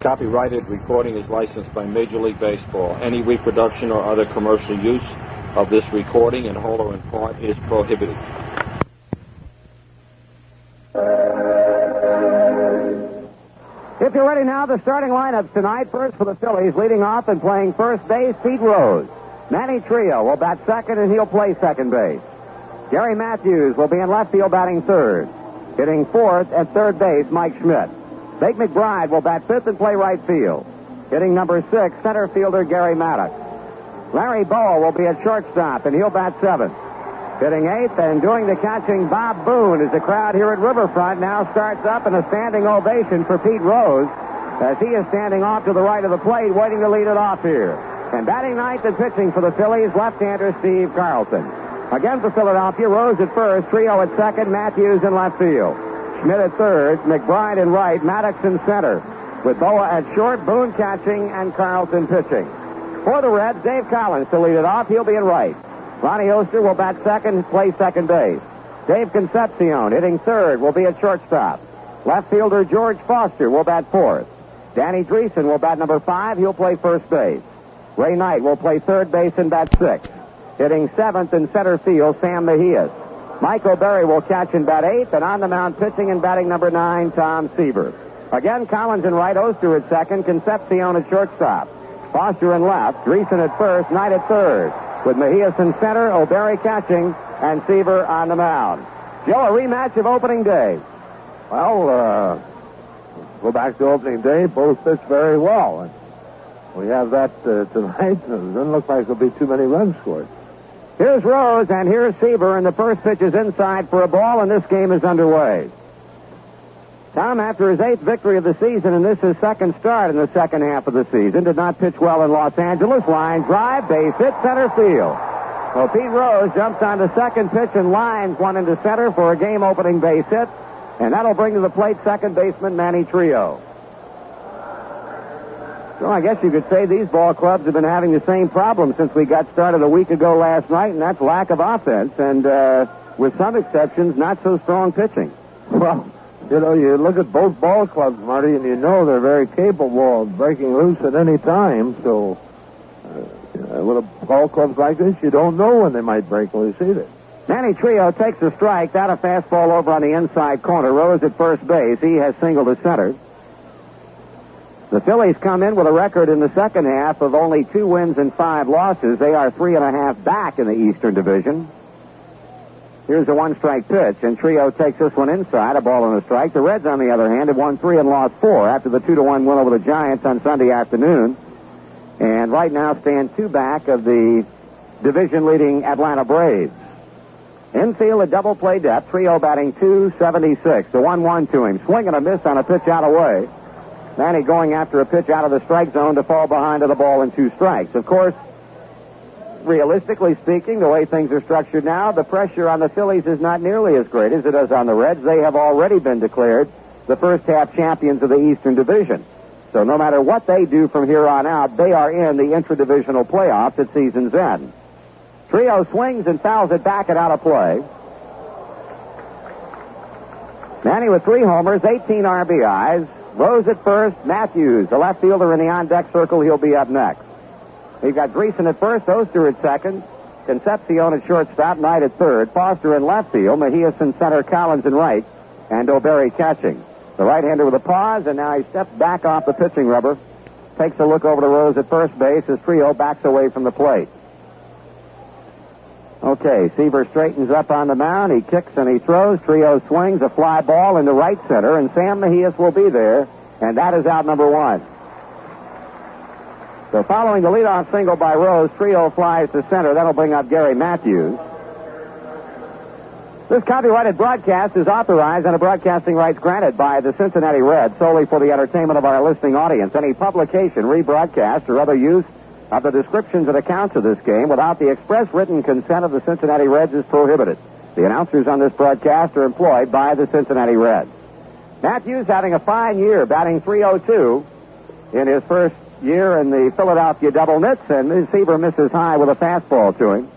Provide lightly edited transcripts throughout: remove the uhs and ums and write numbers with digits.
Copyrighted recording is licensed by Major League Baseball. Any reproduction or other commercial use of this recording, in whole or in part, is prohibited. If you're ready now, the starting lineups tonight. First for the Phillies, leading off and playing first base, Pete Rose. Manny Trio will bat second, and he'll play second base. Gary Matthews will be in left field batting third. Hitting fourth at third base, Mike Schmidt. Bake McBride will bat fifth and play right field. Hitting number 6, center fielder Gary Maddox. Larry Bowa will be at shortstop, and he'll bat seventh. Hitting eighth and doing the catching, Bob Boone, as the crowd here at Riverfront now starts up in a standing ovation for Pete Rose as he is standing off to the right of the plate, waiting to lead it off here. And batting ninth and pitching for the Phillies, left-hander Steve Carlson. Again for Philadelphia, Rose at first, Trio at second, Matthews in left field. Schmidt at third, McBride in right, Maddox in center. With Bowa at short, Boone catching, and Carlson pitching. For the Reds, Dave Collins to lead it off. He'll be in right. Ronnie Oster will bat second, play second base. Dave Concepcion, hitting third, will be at shortstop. Left fielder George Foster will bat fourth. Danny Dreesen will bat number 5. He'll play first base. Ray Knight will play third base and bat sixth. Hitting seventh in center field, Sam Mejias. Mike O'Berry will catch and bat eighth, and on the mound pitching and batting number 9, Tom Seaver. Again, Collins in right, Oster at second, Concepcion at shortstop. Foster in left, Dreesen at first, Knight at third. With Mejias in center, O'Berry catching, and Seaver on the mound. Joe, a rematch of opening day. Well, go back to opening day, both pitched very well. We have that tonight. It doesn't look like there'll be too many runs scored. Here's Rose, and here's Seaver, and the first pitch is inside for a ball, and this game is underway. Tom, after his 8th victory of the season, and this is his second start in the second half of the season, did not pitch well in Los Angeles. Line drive, base hit, center field. Well, Pete Rose jumps on the second pitch and lines one into center for a game-opening base hit, and that'll bring to the plate second baseman Manny Trio. So I guess you could say these ball clubs have been having the same problem since we got started a week ago last night, and that's lack of offense, and with some exceptions, not so strong pitching. Well, you know, you look at both ball clubs, Marty, and you know they're very capable of breaking loose at any time. So, with a ball clubs like this, you don't know when they might break loose either. Manny Trio takes a strike, down a fastball over on the inside corner. Rose at first base. He has singled to center. The Phillies come in with a record in the second half of only 2 wins and 5 losses. They are 3.5 back in the Eastern Division. Here's a 1-strike pitch, and Trio takes this one inside, a ball and a strike. The Reds, on the other hand, have won 3 and lost 4 after the 2-1 win over the Giants on Sunday afternoon. And right now stand 2 back of the division-leading Atlanta Braves. Infield, a double play depth. Trio batting .276. The 1-1 to him. Swing and a miss on a pitch out away. Manny going after a pitch out of the strike zone to fall behind to the ball in 2 strikes. Of course, realistically speaking, the way things are structured now, the pressure on the Phillies is not nearly as great as it is on the Reds. They have already been declared the first half champions of the Eastern Division. So no matter what they do from here on out, they are in the intradivisional playoffs at season's end. Trio swings and fouls it back and out of play. Manny with 3 homers, 18 RBIs. Rose at first, Matthews, the left fielder in the on-deck circle, he'll be up next. We've got Dreesen at first, Oster at second, Concepcion at shortstop, Knight at third, Foster in left field, Mejias in center, Collins in right, and O'Berry catching. The right-hander with a pause, and now he steps back off the pitching rubber, takes a look over to Rose at first base as Trio backs away from the plate. Okay, Seaver straightens up on the mound. He kicks and he throws. Trio swings a fly ball into right center, and Sam Mejias will be there, and that is out number 1. So following the leadoff single by Rose, Trio flies to center. That'll bring up Gary Matthews. This copyrighted broadcast is authorized under broadcasting rights granted by the Cincinnati Reds solely for the entertainment of our listening audience. Any publication, rebroadcast, or other use of the descriptions and accounts of this game without the express written consent of the Cincinnati Reds is prohibited. The announcers on this broadcast are employed by the Cincinnati Reds. Matthews having a fine year, batting .302 in his first year in the Philadelphia Double Nits, and Seaver misses high with a fastball to him.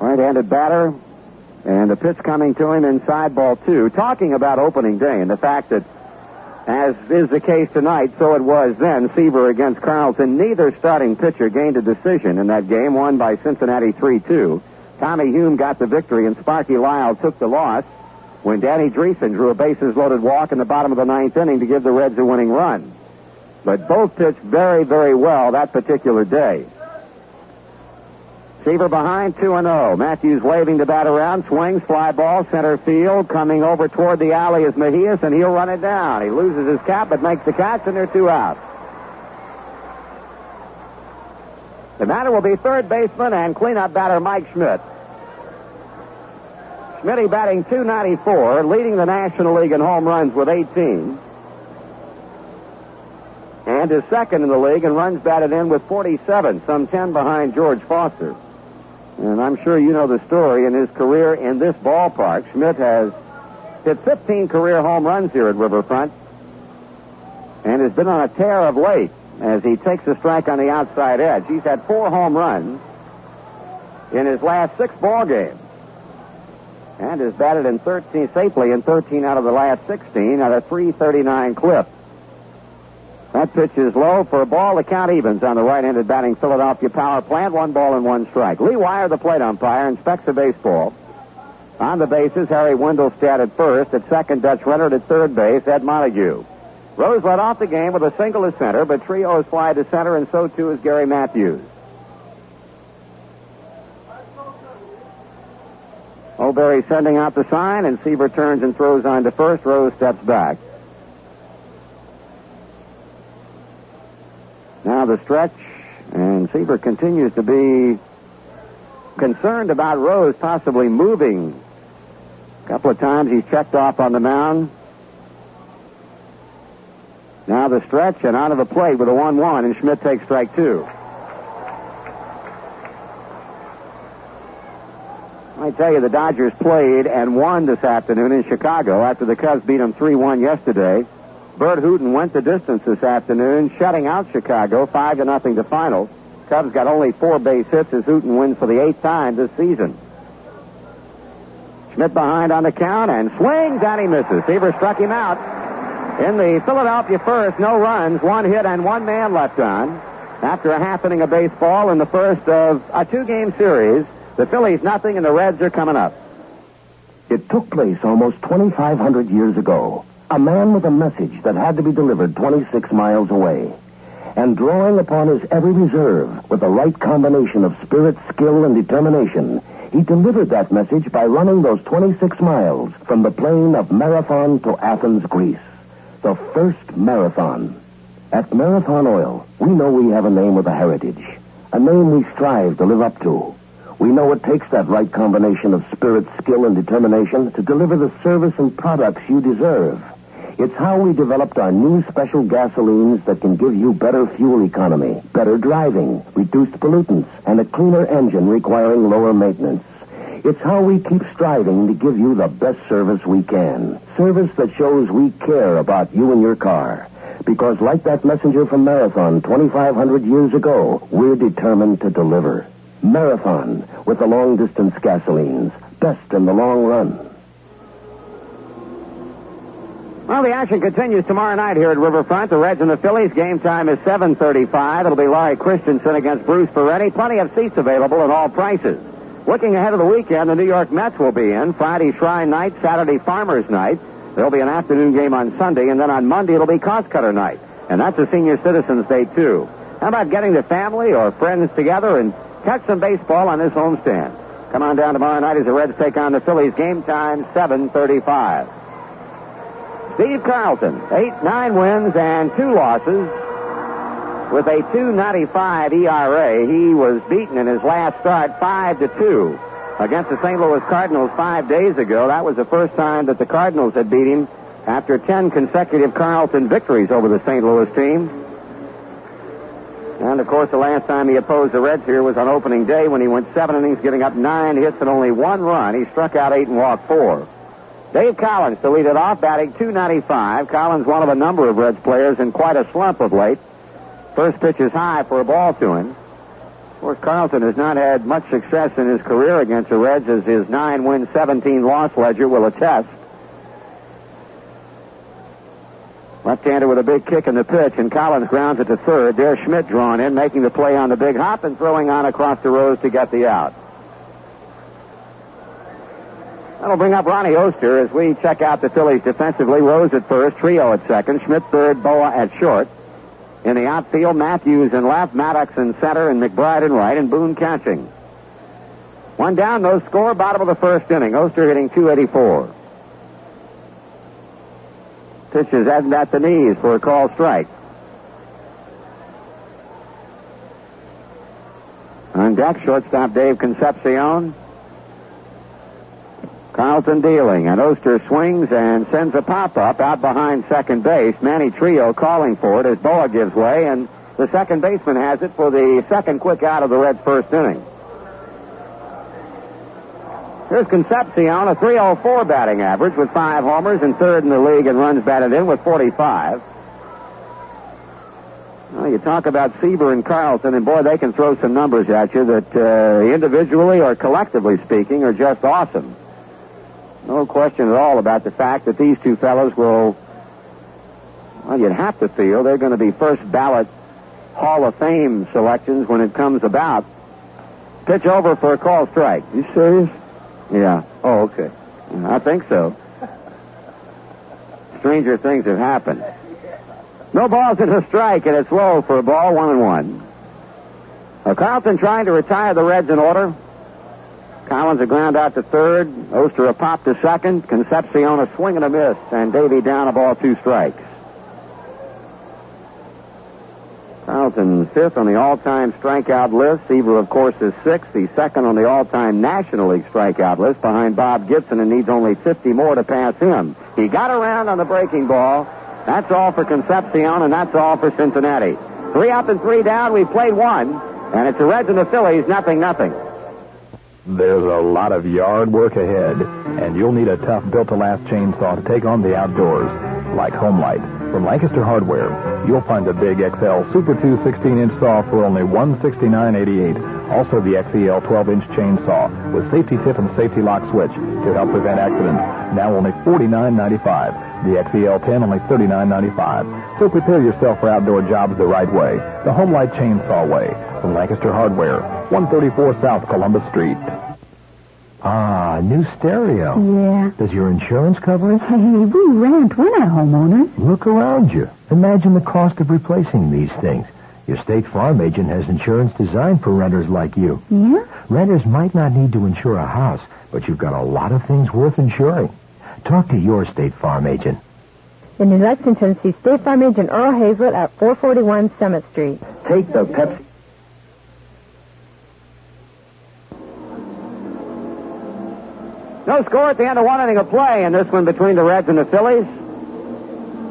Right-handed batter, And the pitch coming to him inside ball 2. Talking about opening day and the fact that, as is the case tonight, so it was then, Seaver against Carlton. Neither starting pitcher gained a decision in that game, won by Cincinnati 3-2. Tommy Hume got the victory, and Sparky Lyle took the loss when Danny Dreesen drew a bases-loaded walk in the bottom of the 9th inning to give the Reds a winning run. But both pitched very, very well that particular day. Seaver behind 2-0. Matthews waving the bat around, swings, fly ball, center field. Coming over toward the alley is Mejias, and he'll run it down. He loses his cap, but makes the catch, and they're 2 out. The batter will be third baseman and cleanup batter Mike Schmidt. Schmidt batting .294, leading the National League in home runs with 18. And is second in the league in runs batted in with 47, some 10 behind George Foster. And I'm sure you know the story. In his career in this ballpark, Schmidt has hit 15 career home runs here at Riverfront and has been on a tear of late as he takes a strike on the outside edge. He's had 4 home runs in his last 6 ball games and has batted in 13 safely in 13 out of the last 16 at a .339 clip. That pitch is low for a ball. The count evens on the right-handed batting Philadelphia power plant. 1 ball and 1 strike. Lee Wire, the plate umpire, inspects the baseball. On the bases, Harry Wendelstedt at first. At second, Dutch Rennert. At third base, Ed Montague. Rose led off the game with a single to center, but trios fly to center, and so too is Gary Matthews. O'Berry sending out the sign, and Seaver turns and throws on to first. Rose steps back. Now the stretch, and Seaver continues to be concerned about Rose possibly moving. A couple of times he's checked off on the mound. Now the stretch, and out of the plate with a 1-1, and Schmidt takes strike 2. I tell you, the Dodgers played and won this afternoon in Chicago after the Cubs beat them 3-1 yesterday. Bert Hooton went the distance this afternoon, shutting out Chicago 5-0 to final. Cubs got only 4 base hits as Hooton wins for the 8th time this season. Schmidt behind on the count and swings, and he misses. Seaver struck him out. In the Philadelphia first, no runs, 1 hit, and 1 man left on. After a half inning of baseball in the first of a 2-game series, the Phillies nothing and the Reds are coming up. It took place almost 2,500 years ago. A man with a message that had to be delivered 26 miles away. And drawing upon his every reserve with the right combination of spirit, skill, and determination, he delivered that message by running those 26 miles from the plain of Marathon to Athens, Greece. The first marathon. At Marathon Oil, we know we have a name with a heritage. A name we strive to live up to. We know it takes that right combination of spirit, skill, and determination to deliver the service and products you deserve. It's how we developed our new special gasolines that can give you better fuel economy, better driving, reduced pollutants, and a cleaner engine requiring lower maintenance. It's how we keep striving to give you the best service we can. Service that shows we care about you and your car. Because like that messenger from Marathon 2,500 years ago, we're determined to deliver. Marathon with the long-distance gasolines. Best in the long run. Well, the action continues tomorrow night here at Riverfront. The Reds and the Phillies. Game time is 7:35. It'll be Larry Christensen against Bruce Peretti. Plenty of seats available at all prices. Looking ahead of the weekend, the New York Mets will be in. Friday, Shrine Night. Saturday, Farmers Night. There'll be an afternoon game on Sunday, and then on Monday it'll be Cost Cutter Night. And that's a Senior Citizens Day, too. How about getting the family or friends together and catch some baseball on this homestand? Come on down tomorrow night as the Reds take on the Phillies. Game time, 7:35. Steve Carlton, 8-9 wins and 2 losses with a 2.95 ERA. He was beaten in his last start 5-2 against the St. Louis Cardinals 5 days ago. That was the first time that the Cardinals had beat him after 10 consecutive Carlton victories over the St. Louis team. And, of course, the last time he opposed the Reds here was on opening day when he went 7 innings, giving up 9 hits and only 1 run. He struck out 8 and walked 4. Dave Collins to lead it off, batting .295. Collins, one of a number of Reds players in quite a slump of late. First pitch is high for a ball to him. course, Carlton has not had much success in his career against the Reds, as his 9-win, 17-loss ledger will attest. Left-hander with a big kick in the pitch, and Collins grounds it to third. There's Schmidt drawn in, making the play on the big hop and throwing on across the rows to get the out. That'll bring up Ronnie Oster as we check out the Phillies defensively. Rose at first, Trio at second, Schmidt third, Boa at short. In the outfield, Matthews in left, Maddox in center, and McBride in right, and Boone catching. One down, no score, bottom of the first inning. Oster hitting .284. Pitch is heading at the knees for a called strike. On deck, shortstop Dave Concepcion. Carlton dealing, and Oster swings and sends a pop-up out behind second base. Manny Trio calling for it as Boa gives way, and the second baseman has it for the second quick out of the Reds' first inning. Here's Concepcion, a .304 batting average with 5 homers and third in the league in runs batted in with 45. Well, you talk about Seaver and Carlton, and boy, they can throw some numbers at you that individually or collectively speaking are just awesome. No question at all about the fact that these two fellows will, well, you'd have to feel they're going to be first ballot Hall of Fame selections when it comes about. Pitch over for a call strike. You serious? Yeah. Oh, okay. I think so. Stranger things have happened. No balls in a strike, and it's low for a ball, 1-1. Carlton trying to retire the Reds in order. Collins a ground out to third. Oster a pop to second. Concepcion a swing and a miss. And Davey down, a ball, 2 strikes. Carlton fifth on the all-time strikeout list. Seaver, of course, is sixth. He's second on the all-time National League strikeout list behind Bob Gibson and needs only 50 more to pass him. He got around on the breaking ball. That's all for Concepcion, and that's all for Cincinnati. 3 up and 3 down. We've played 1, and it's the Reds and the Phillies, 0-0. There's a lot of yard work ahead, and you'll need a tough built-to-last chainsaw to take on the outdoors, like Homelight. From Lancaster Hardware, you'll find the Big XL Super 2 16-inch saw for only $169.88. Also the XEL 12-inch chainsaw with safety tip and safety lock switch to help prevent accidents. Now only $49.95. The XEL 10 only $39.95. So prepare yourself for outdoor jobs the right way. The Homelight Chainsaw Way. From Lancaster Hardware, 134 South Columbus Street. Ah, new stereo. Yeah. Does your insurance cover it? Hey, we rent. We're not homeowners. Look around you. Imagine the cost of replacing these things. Your State Farm agent has insurance designed for renters like you. Yeah? Renters might not need to insure a house, but you've got a lot of things worth insuring. Talk to your State Farm agent. In New Lexington, see State Farm agent Earl Hazlett at 441 Summit Street. Take the Pepsi. No score at the end of 1 inning of play in this one between the Reds and the Phillies.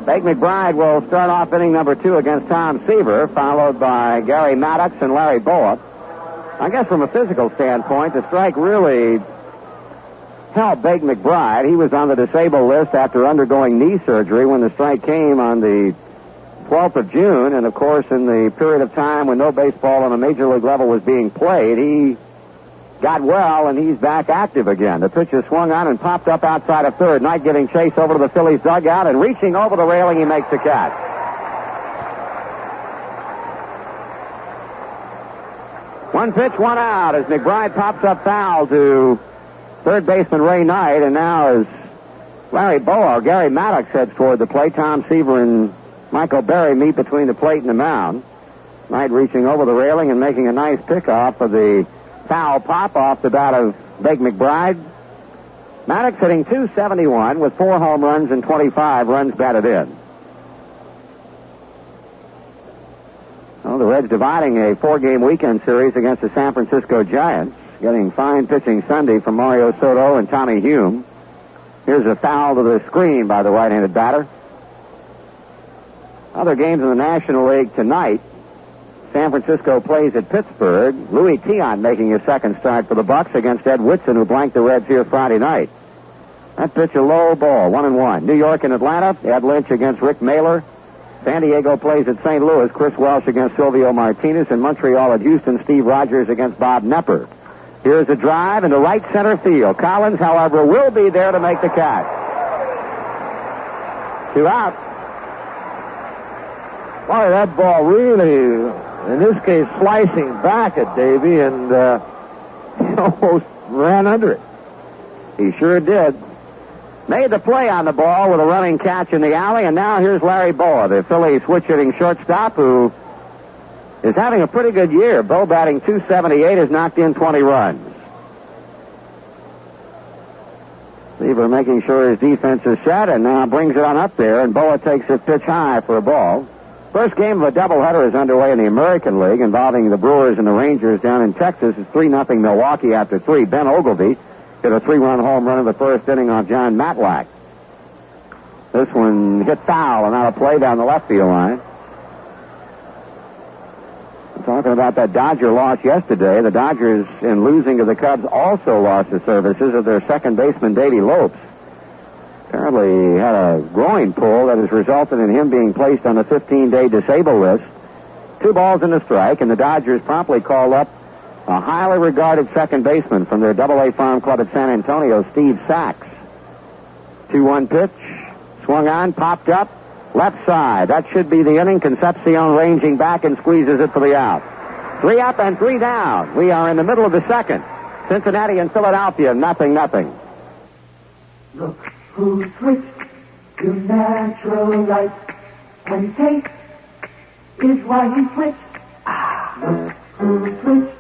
Big McBride will start off inning number 2 against Tom Seaver, followed by Gary Maddox and Larry Boa. I guess from a physical standpoint, the strike really helped Big McBride. He was on the disabled list after undergoing knee surgery when the strike came on the 12th of June. And, of course, in the period of time when no baseball on a major league level was being played, he got well, and he's back active again. The pitch is swung on and popped up outside of third. Knight giving chase over to the Phillies dugout, and reaching over the railing, he makes the catch. One pitch, 1 out, as McBride pops up foul to third baseman Ray Knight, and now as Larry Boa, Gary Maddox heads toward the plate, Tom Seaver and Michael Berry meet between the plate and the mound. Knight reaching over the railing and making a nice pickoff of the foul pop off the bat of Big McBride. Maddox hitting .271 with 4 home runs and 25 runs batted in. Well, the Reds dividing a 4-game weekend series against the San Francisco Giants, getting fine pitching Sunday from Mario Soto and Tommy Hume. Here's a foul to the screen by the right-handed batter. Other games in the National League tonight. San Francisco plays at Pittsburgh. Louis Tion making his second start for the Bucks against Ed Whitson, who blanked the Reds here Friday night. That pitch a low ball, 1-1. New York and Atlanta, Ed Lynch against Rick Mailer. San Diego plays at St. Louis. Chris Welsh against Silvio Martinez. In Montreal at Houston, Steve Rogers against Bob Nepper. Here's a drive into right center field. Collins, however, will be there to make the catch. 2 out. Boy, that ball really, in this case, slicing back at Davy, and he almost ran under it. He sure did. Made the play on the ball with a running catch in the alley, and now here's Larry Boa, the Phillies switch-hitting shortstop, who is having a pretty good year. Bo batting .278 has knocked in 20 runs. We're making sure his defense is set, and now brings it on up there, and Boa takes it pitch high for a ball. First game of a doubleheader is underway in the American League involving the Brewers and the Rangers down in Texas. It's 3-0 Milwaukee after 3. Ben Ogilvy hit a 3-run home run in the first inning off John Matlack. This one hit foul and out of play down the left field line. Talking about that Dodger loss yesterday, the Dodgers, in losing to the Cubs, also lost the services of their second baseman, Davey Lopes. Apparently had a groin pull that has resulted in him being placed on the 15-day disabled list. 2 balls and a strike, and the Dodgers promptly called up a highly regarded second baseman from their Double-A farm club at San Antonio, Steve Sachs. 2-1 pitch, swung on, popped up, left side. That should be the inning. Concepcion ranging back and squeezes it for the out. 3 up and 3 down. We are in the middle of the second. Cincinnati and Philadelphia, 0-0. Look who switched to natural light. When taste is why he switched. Look who switched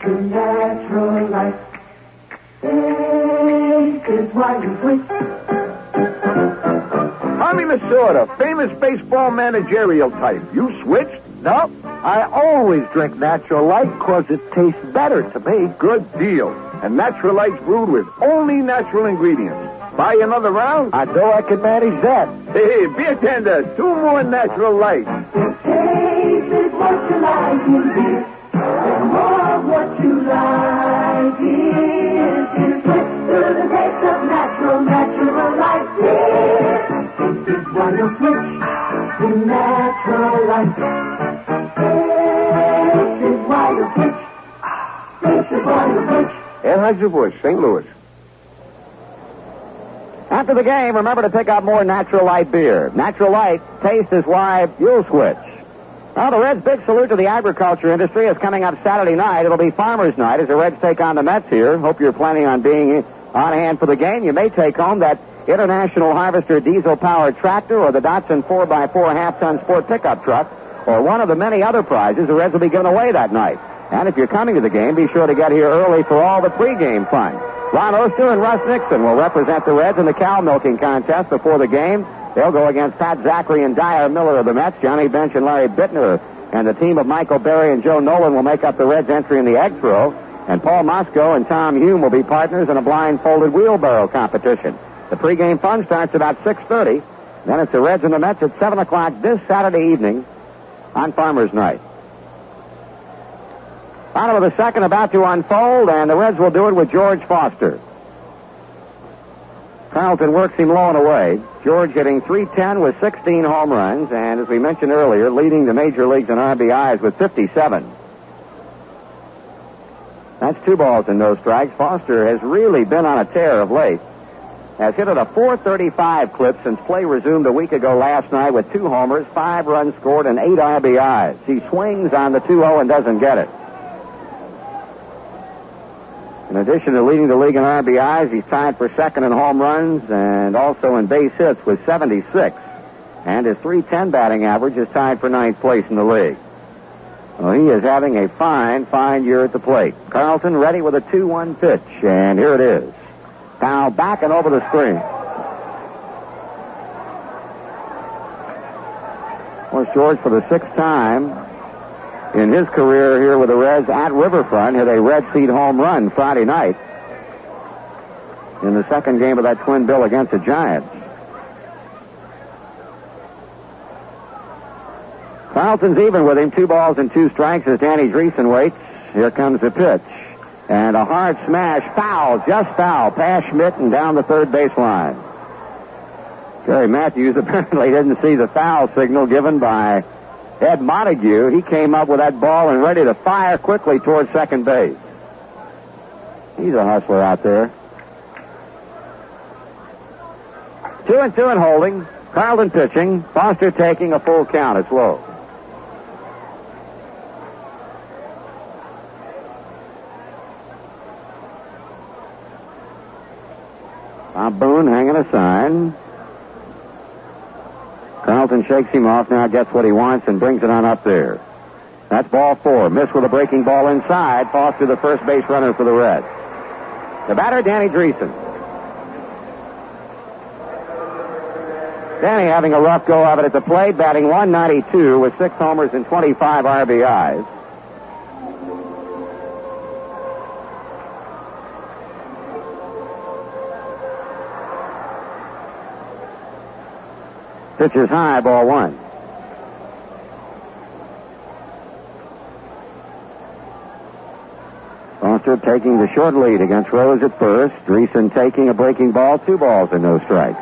to natural light. Taste is why he switched. Tommy Lasorda, famous baseball managerial type. You switched? No, I always drink Natural Light because it tastes better to me. Good deal. And Natural Light's brewed with only natural ingredients. Buy another round? I know I can manage that. Hey, beer tender, 2 more Natural Light. The taste is what you like in beer. The more of what you like is. You switch to the taste of natural light beer. This is why you switch to Natural Light. This is why you switch. This is why you switch. Anheuser-Busch, St. Louis. After the game, remember to pick up more Natural Light beer. Natural Light, taste is why you'll switch. Well, the Reds' big salute to the agriculture industry is coming up Saturday night. It'll be Farmers' Night as the Reds take on the Mets here. Hope you're planning on being on hand for the game. You may take home that International Harvester diesel-powered tractor or the Datsun 4x4 half-ton sport pickup truck or one of the many other prizes the Reds will be giving away that night. And if you're coming to the game, be sure to get here early for all the pregame fun. Ron Oster and Russ Nixon will represent the Reds in the cow milking contest before the game. They'll go against Pat Zachary and Dyer Miller of the Mets. Johnny Bench and Larry Bittner and the team of Michael Berry and Joe Nolan will make up the Reds' entry in the egg throw. And Paul Moscow and Tom Hume will be partners in a blindfolded wheelbarrow competition. The pregame fun starts about 6:30. Then it's the Reds and the Mets at 7 o'clock this Saturday evening on Farmers' Night. Bottom of the second about to unfold, and the Reds will do it with George Foster. Carlton works him low and away. George hitting .310 with 16 home runs, and as we mentioned earlier, leading the major leagues in RBIs with 57. That's 2 balls and no strikes. Foster has really been on a tear of late. Has hit at a .435 clip since play resumed a week ago last night with 2 homers, 5 runs scored, and 8 RBIs. He swings on the 2-0 and doesn't get it. In addition to leading the league in RBIs, he's tied for second in home runs and also in base hits with 76. And his .310 batting average is tied for 9th place in the league. Well, he is having a fine year at the plate. Carlton ready with a 2-1 pitch, and here it is. Now back and over the screen. Well, George, for the 6th time in his career here with the Reds at Riverfront, hit a Red Seat home run Friday night in the second game of that twin bill against the Giants. Carlton's even with him, 2 balls and 2 strikes as Danny Dreesen waits. Here comes the pitch. And a hard smash, foul, just foul, past Schmidt and down the third baseline. Jerry Matthews apparently didn't see the foul signal given by Ed Montague. He came up with that ball and ready to fire quickly towards second base. He's a hustler out there. 2-2 and holding. Carlton pitching. Foster taking a full count. It's low. Bob Boone hanging a sign. Carlton shakes him off now, gets what he wants, and brings it on up there. That's ball 4. Missed with a breaking ball inside. Foster, the first base runner for the Reds. The batter, Danny Dreesen. Danny having a rough go of it at the plate, batting .192 with 6 homers and 25 RBIs. Pitch is high, ball 1. Foster taking the short lead against Rose at first. Dreesen taking a breaking ball, 2 balls and no strikes.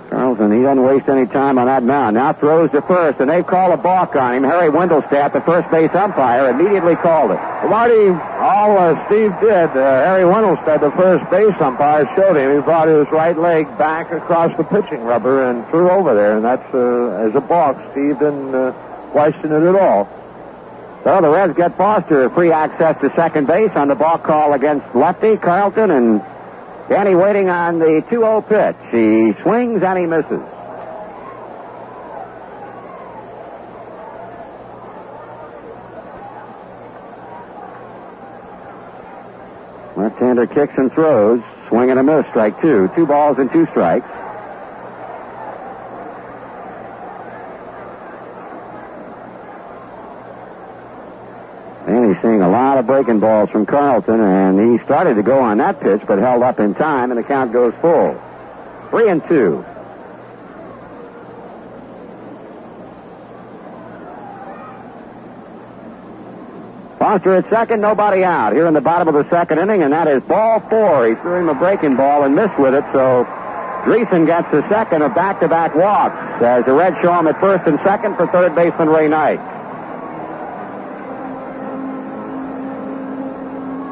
Carlson, he doesn't waste any time on that mound. Now throws to first, and they've called a balk on him. Harry Wendelstadt, the first base umpire, immediately called it. Well, Marty, all Steve did, Harry Wendelstedt, the first base umpire, showed him. He brought his right leg back across the pitching rubber and threw over there, and that's as a balk. Steve didn't question it at all. So the Reds get Foster free access to second base on the balk call against lefty Carlton, and Danny waiting on the 2-0 pitch. He swings and he misses. Left-hander kicks and throws. Swing and a miss, strike 2. 2 balls and 2 strikes. And he's seeing a lot of breaking balls from Carlton, and he started to go on that pitch, but held up in time, and the count goes full. 3-2. Foster at second, nobody out here in the bottom of the second inning, and that is ball 4. He threw him a breaking ball and missed with it, so Dreesen gets the second of back-to-back walks as the Reds show him at first and second for third baseman Ray Knight.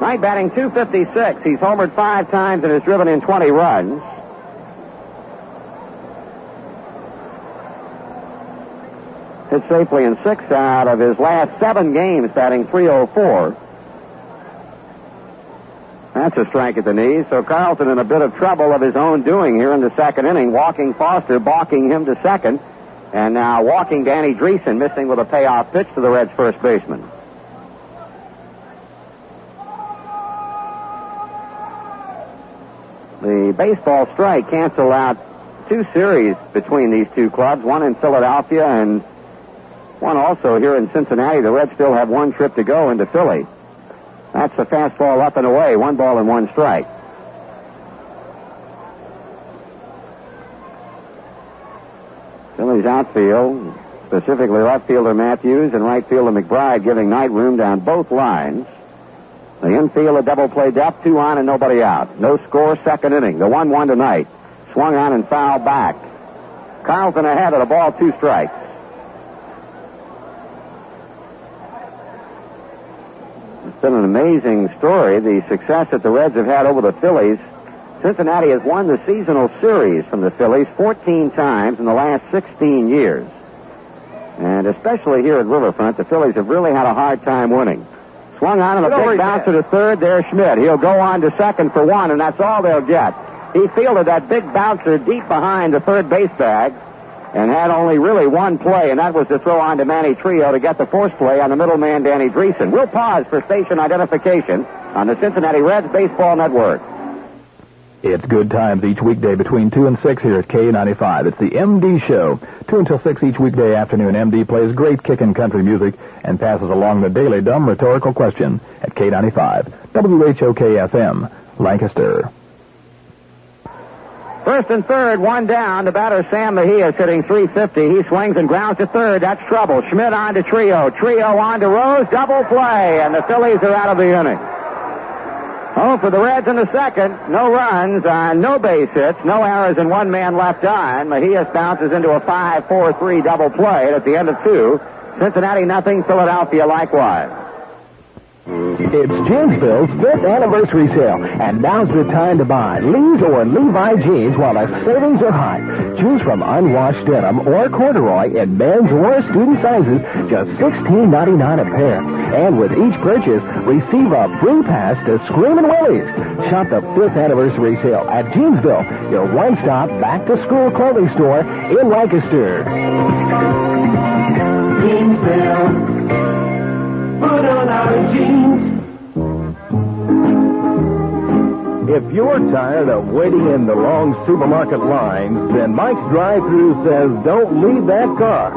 Knight batting .256. He's homered 5 times and has driven in 20 runs. Hit safely in 6 out of his last 7 games, batting .304. That's a strike at the knees, so Carlton in a bit of trouble of his own doing here in the second inning, walking Foster, balking him to second, and now walking Danny Dreesen, missing with a payoff pitch to the Reds' first baseman. The baseball strike canceled out 2 series between these 2 clubs, one in Philadelphia and one also here in Cincinnati. The Reds still have 1 trip to go into Philly. That's a fastball up and away, 1 ball and 1 strike. Phillies outfield, specifically left fielder Matthews and right fielder McBride, giving Knight room down both lines. The infield, a double play depth, 2 on and nobody out. No score, second inning. The 1-1 tonight. Swung on and fouled back. Carlton ahead of the ball, 2 strikes. It's been an amazing story, the success that the Reds have had over the Phillies. Cincinnati has won the seasonal series from the Phillies 14 times in the last 16 years. And especially here at Riverfront, the Phillies have really had a hard time winning. Swung on and a big bouncer to third. There's Schmidt. He'll go on to second for 1, and that's all they'll get. He fielded that big bouncer deep behind the third base bag and had only really 1 play, and that was to throw on to Manny Trio to get the force play on the middleman, Danny Dreesen. We'll pause for station identification on the Cincinnati Reds Baseball Network. It's good times each weekday between 2 and 6 here at K95. It's the MD Show. 2 until 6 each weekday afternoon. MD plays great kickin' country music and passes along the daily dumb rhetorical question at K95. WHOK-FM, Lancaster. First and third, 1 down. The batter, Sam Mejia, is hitting .350. He swings and grounds to third. That's trouble. Schmidt on to Trio. Trio on to Rose. Double play, and the Phillies are out of the inning. Oh, for the Reds in the second. No runs, no base hits, no errors, and one man left on. Mejias bounces into a 5-4-3 double play at the end of 2. Cincinnati nothing, Philadelphia likewise. It's Jeansville's 5th anniversary sale, and now's the time to buy Lee's or Levi jeans while the savings are high. Choose from unwashed denim or corduroy in men's or student sizes, just $16.99 a pair. And with each purchase, receive a free pass to Screamin' Willie's. Shop the 5th anniversary sale at Jeansville, your one-stop back-to-school clothing store in Lancaster. Jeansville. Put on our jeans. If you're tired of waiting in the long supermarket lines, then Mike's Drive-Thru says don't leave that car.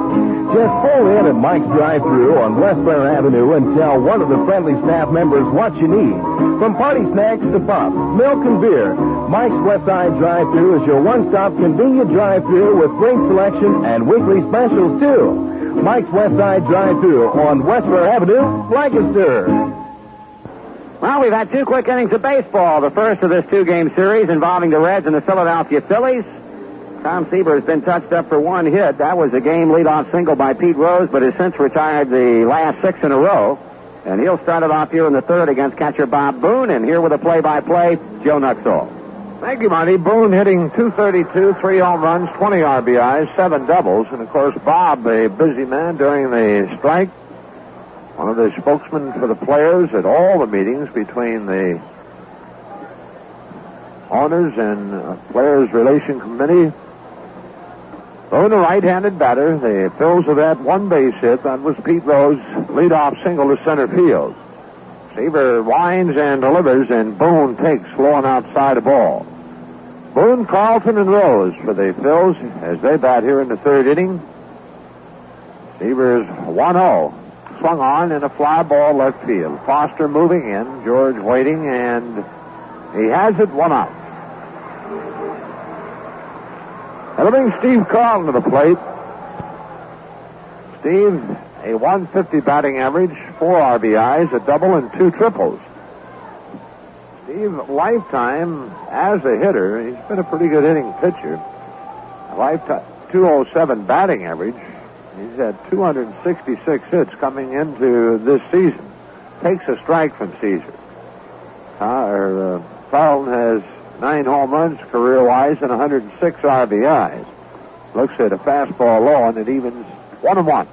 Just pull in at Mike's Drive-Thru on West Fair Avenue and tell one of the friendly staff members what you need. From party snacks to pop, milk and beer, Mike's Westside Drive-Thru is your one-stop convenient drive-thru with great selection and weekly specials too. Mike's Westside Drive-Thru on West Fair Avenue, Lancaster. Well, we've had 2 quick innings of baseball. The first of this 2-game series involving the Reds and the Philadelphia Phillies. Tom Seaver has been touched up for 1 hit. That was a game leadoff single by Pete Rose, but has since retired the last 6 in a row. And he'll start it off here in the 3rd against catcher Bob Boone. And here with a play-by-play, Joe Nuxall. Thank you, Marty. Boone hitting .232, 3 home runs, 20 RBIs, 7 doubles. And, of course, Bob, a busy man during the strike. One of the spokesmen for the players at all the meetings between the owners and Players Relation Committee. Boone, a right-handed batter. The Phils have had 1 base hit. That was Pete Rose, leadoff single to center field. Seaver winds and delivers, and Boone takes flowing outside the ball. Boone, Carlton, and Rose for the Phils as they bat here in the 3rd inning. Seaver's 1-0. Swung on in a fly ball left field. Foster moving in, George waiting, and he has it 1 out. That'll bring Steve Carlton to the plate. Steve, a 150 batting average, 4 RBIs, a double, and 2 triples. Steve, lifetime as a hitter, he's been a pretty good hitting pitcher. A lifetime 207 batting average. He's had 266 hits coming into this season. Takes a strike from Caesar. Carlton has 9 home runs career-wise and 106 RBIs. Looks at a fastball low, and it evens 1-1.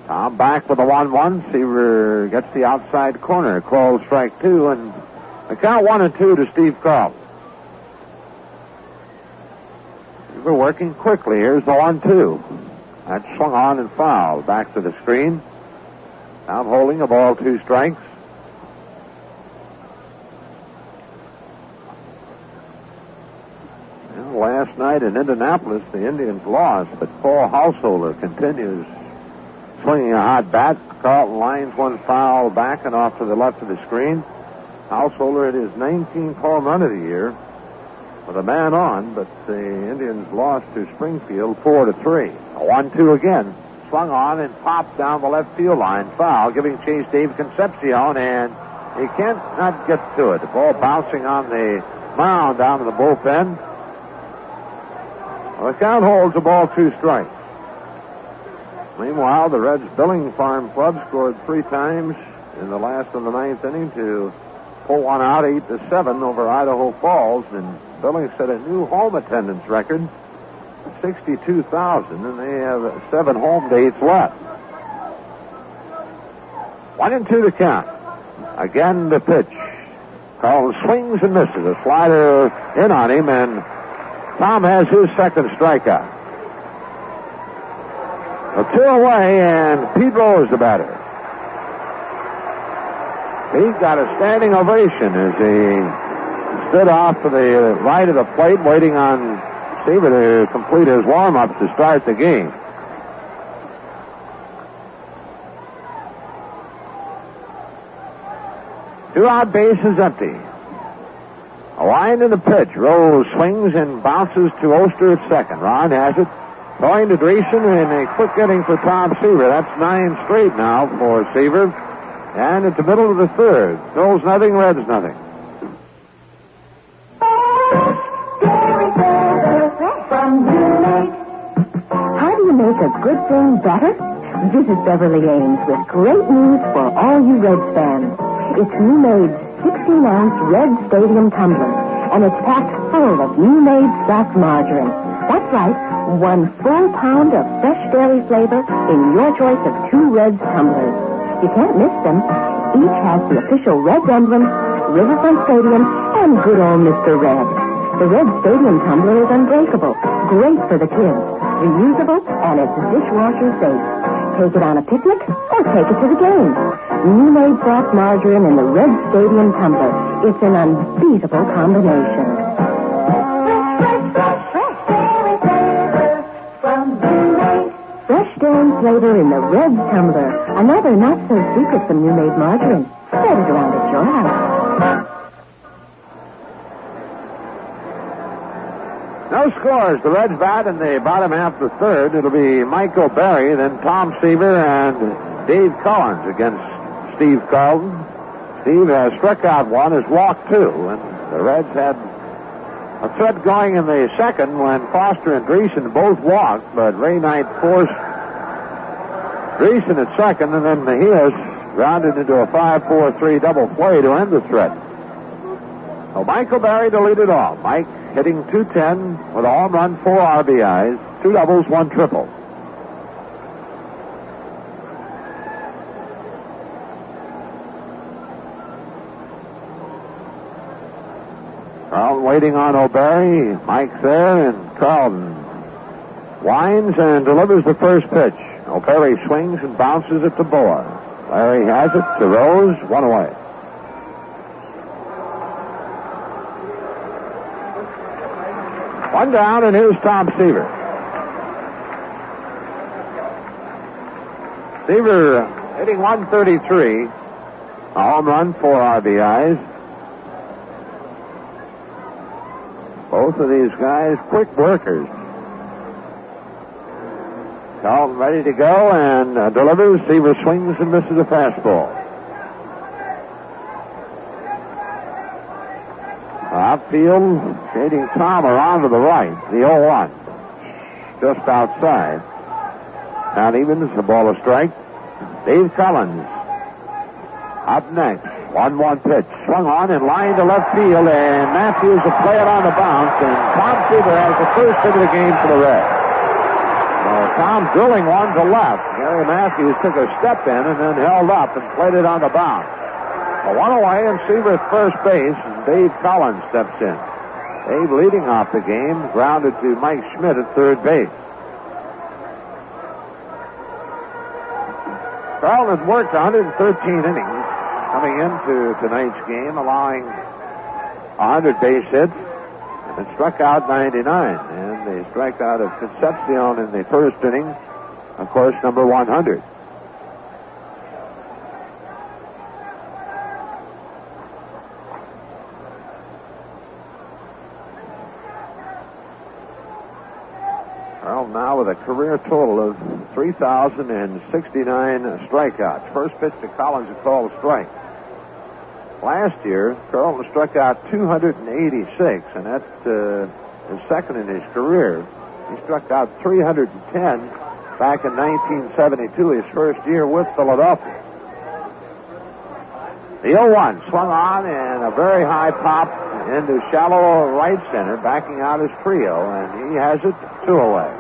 Tom back with a 1-1. Seaver gets the outside corner. Calls strike 2, and the count 1-2 to Steve Carlton. We're working quickly. Here's the 1-2. That swung on and fouled. Back to the screen. Out holding a ball, 2 strikes. Well, last night in Indianapolis, the Indians lost, but Paul Householder continues swinging a hot bat. Carlton lines 1 foul back and off to the left of the screen. Householder hit his 19th home run of the year with a man on, but the Indians lost to Springfield 4-3. A 1-2 again. Swung on and popped down the left field line. Foul, giving chase Dave Concepcion, and he can't not get to it. The ball bouncing on the mound down in the bullpen. Well, the count holds the ball 2 strikes. Meanwhile, the Reds' Billing Farm Club scored 3 times in the last of the 9th inning to pull one out 8-7 over Idaho Falls, and Billing set a new home attendance record, 62,000, and they have 7 home dates left. 1-2 to count. Again the pitch. Carlton swings and misses. A slider in on him, and Tom has his 2nd strikeout. A 2 away, and Pete Rose the batter. He got a standing ovation as he stood off to the right of the plate, waiting on Seaver to complete his warm-up to start the game. Two out, bases empty. A line in the pitch. Rose swings and bounces to Oster at second. Ron has it. Going to Dreesen and a quick inning for Tom Seaver. That's 9 straight now for Seaver. And it's the middle of the third. Phillies nothing, Reds nothing. How do you make a good thing better? Visit Beverly Ames with great news for all you Reds fans. It's New Maid's 16-ounce Red Stadium tumbler, and it's packed full of New Maid soft margarine. That's right, 1 full pound of fresh dairy flavor in your choice of 2 Reds tumblers. You can't miss them. Each has the official Reds emblem, Riverfront Stadium, and good old Mr. Red. The Red Stadium tumbler is unbreakable, great for the kids, reusable, and it's dishwasher safe. Take it on a picnic or take it to the game. New Maid soft margarine in the Red Stadium tumbler. It's an unbeatable combination. Fresh dairy flavor in the Red tumbler. Another not so secret from New Maid margarine. Spread it around at your house. No scores. The Reds bat in the bottom half of the third. It'll be Mike O'Barry, then Tom Seaver and Dave Collins against Steve Carlton. Steve has struck out 1, has walked 2, and the Reds had a threat going in the second when Foster and Dreesen both walked, but Ray Knight forced Dreesen at second, and then Mejias rounded into a 5-4-3 double play to end the threat. So Mike O'Barry to lead it off. Mike hitting .210 with a home run, 4 RBIs, 2 doubles, 1 triple. Carlton waiting on O'Barry. Mike's there, and Carlton winds and delivers the first pitch. O'Barry swings and bounces it to Boa. Larry has it to Rose, 1 away. One down, and here's Tom Seaver. Seaver hitting .133. A home run, 4 RBIs. Both of these guys, quick workers. Carlton ready to go and delivers. Seaver swings and misses a fastball. Outfield, shading Tom around to the right. The 0-1. Just outside. Count evens, the ball a strike. Dave Collins up next. 1-1 pitch. Swung on and line to left field, and Matthews will play it on the bounce, and Tom Seaver has the first hit of the game for the Reds. Tom drilling one to left. Gary Matthews took a step in and then held up and played it on the bounce. A 1 away, and Seaver at first base, and Dave Collins steps in. Dave leading off the game, grounded to Mike Schmidt at third base. Carlton has worked 113 innings coming into tonight's game, allowing 100 base hits, and struck out 99. And they struck out of Concepcion in the first inning, of course, number 100. Well, now with a career total of 3,069 strikeouts. First pitch to Collins, a called a strike. Last year, Carlton struck out 286, and that's his second in his career. He struck out 310 back in 1972, his first year with Philadelphia. The 0-1 swung on, and a very high pop into shallow right center, backing out his trio, and he has it 2 away.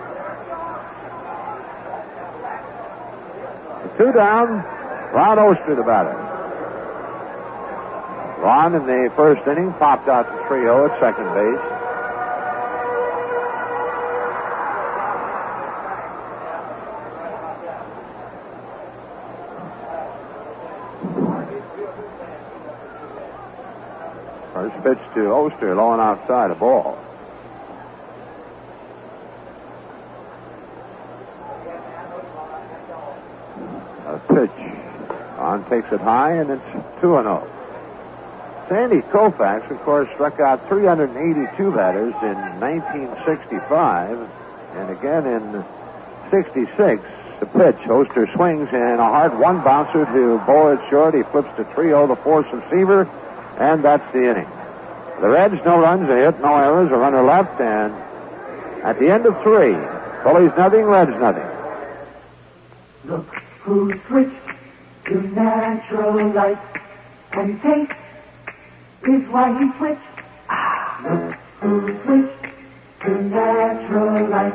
2 down, Ron Oster the batter. Ron in the first inning popped out the trio at second base. First pitch to Oster, low and outside, a ball. A pitch. On takes it high, and it's 2-0. Sandy Koufax, of course, struck out 382 batters in 1965 And again in 66, the pitch. Oster swings and a hard one bouncer to bowl it short. He flips to Trio, the force of Seaver, and that's the inning. The Reds, no runs, a hit, no errors, a runner left, and at the end of 3, Phillies nothing, Reds nothing. Look who switched to natural light, and taste is why he switched. Look who switched to natural light.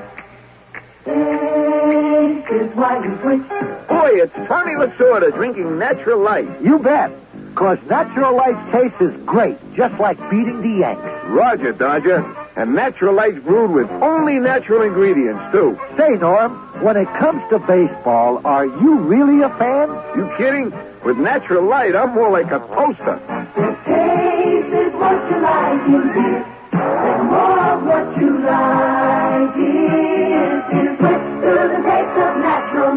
Taste is why he switched. Boy, it's Tommy Lasorda drinking Natural Light. You bet. Because Natural Light's taste is great, just like beating the Yanks. Roger, Dodger. And Natural Light's brewed with only natural ingredients, too. Say, Norm, when it comes to baseball, are you really a fan? You kidding? With Natural Light, I'm more like a toaster. The taste is what you like in beer, and more of what you like is switch to the taste of natural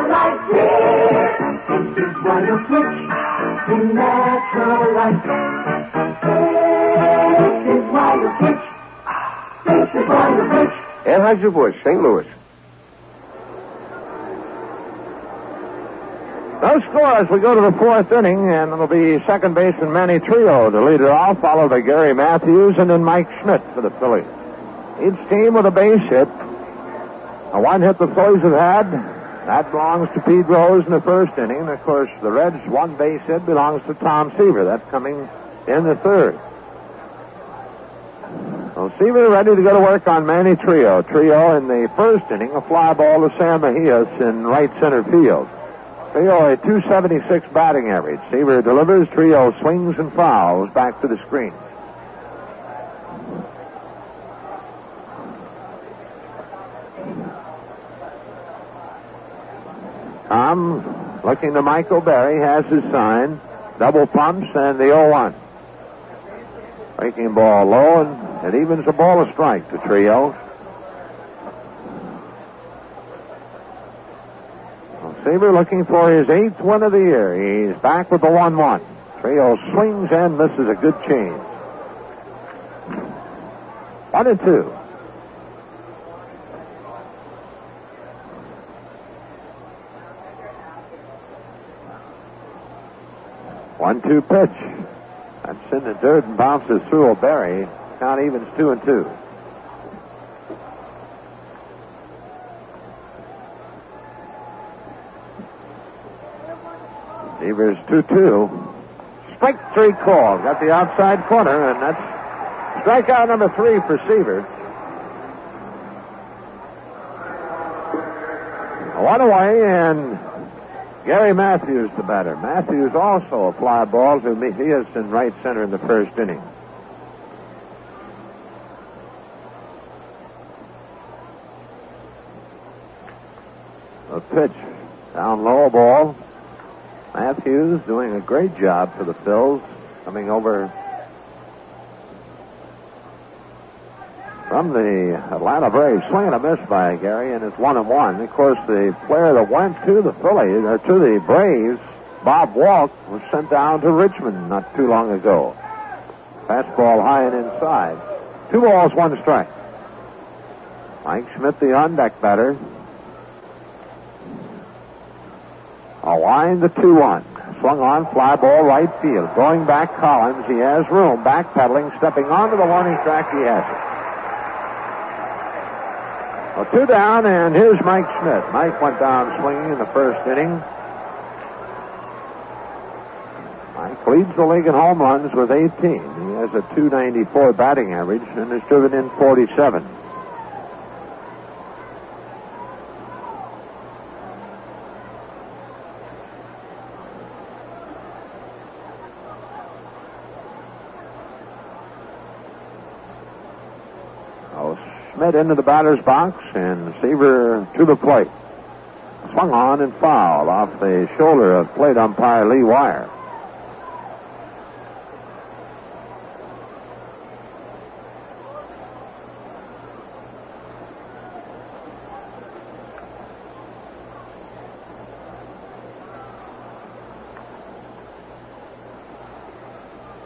light beer. This is why you switch to Natural Light. This is why you switch. This is why you switch. Anheuser-Busch, St. Louis. No score as we go to the 4th inning, and it'll be second baseman Manny Trio to lead it off, followed by Gary Matthews and then Mike Schmidt for the Phillies. Each team with a base hit. A one hit the Phillies have had, that belongs to Pete Rose in the first inning. And of course, the Reds' one base hit belongs to Tom Seaver. That's coming in the 3rd. So Seaver ready to go to work on Manny Trio. Trio in the first inning, a fly ball to Sam Mejias in right center field. Trio a .276 batting average. Seaver delivers. Trio swings and fouls back to the screen. Tom looking to Mike O'Barry, has his sign. Double pumps and the 0-1. Breaking ball low, and it evens a ball a strike to Trio. Seaver looking for his 8th win of the year. He's back with the 1-1. Trio swings and misses a good change. 1-2. One-two pitch. That's in the dirt and bounces through O'Barry. Count evens 2-2. Seaver's 2-2. Strike 3 call. Got the outside corner, and that's strikeout number 3 for Seaver. One away, and Gary Matthews the batter. Matthews also a fly ball to Mejias in right center in the first inning. A pitch down low ball. Matthews doing a great job for the Phils, coming over from the Atlanta Braves. Swing and a miss by Gary, and it's 1-1. Of course, the player that went to the Phillies, or to the Braves, Bob Walk, was sent down to Richmond not too long ago. Fastball high and inside. 2 balls, 1 strike. Mike Schmidt, the on-deck batter. A line to 2-1. Swung on, fly ball right field. Going back Collins. He has room. Backpedaling, stepping onto the warning track. He has it. Well, 2 down, and here's Mike Schmidt. Mike went down swinging in the first inning. Mike leads the league in home runs with 18. He has a .294 batting average and has driven in 47. Schmidt into the batter's box, and Seaver to the plate. Swung on and fouled off the shoulder of plate umpire Lee Wire.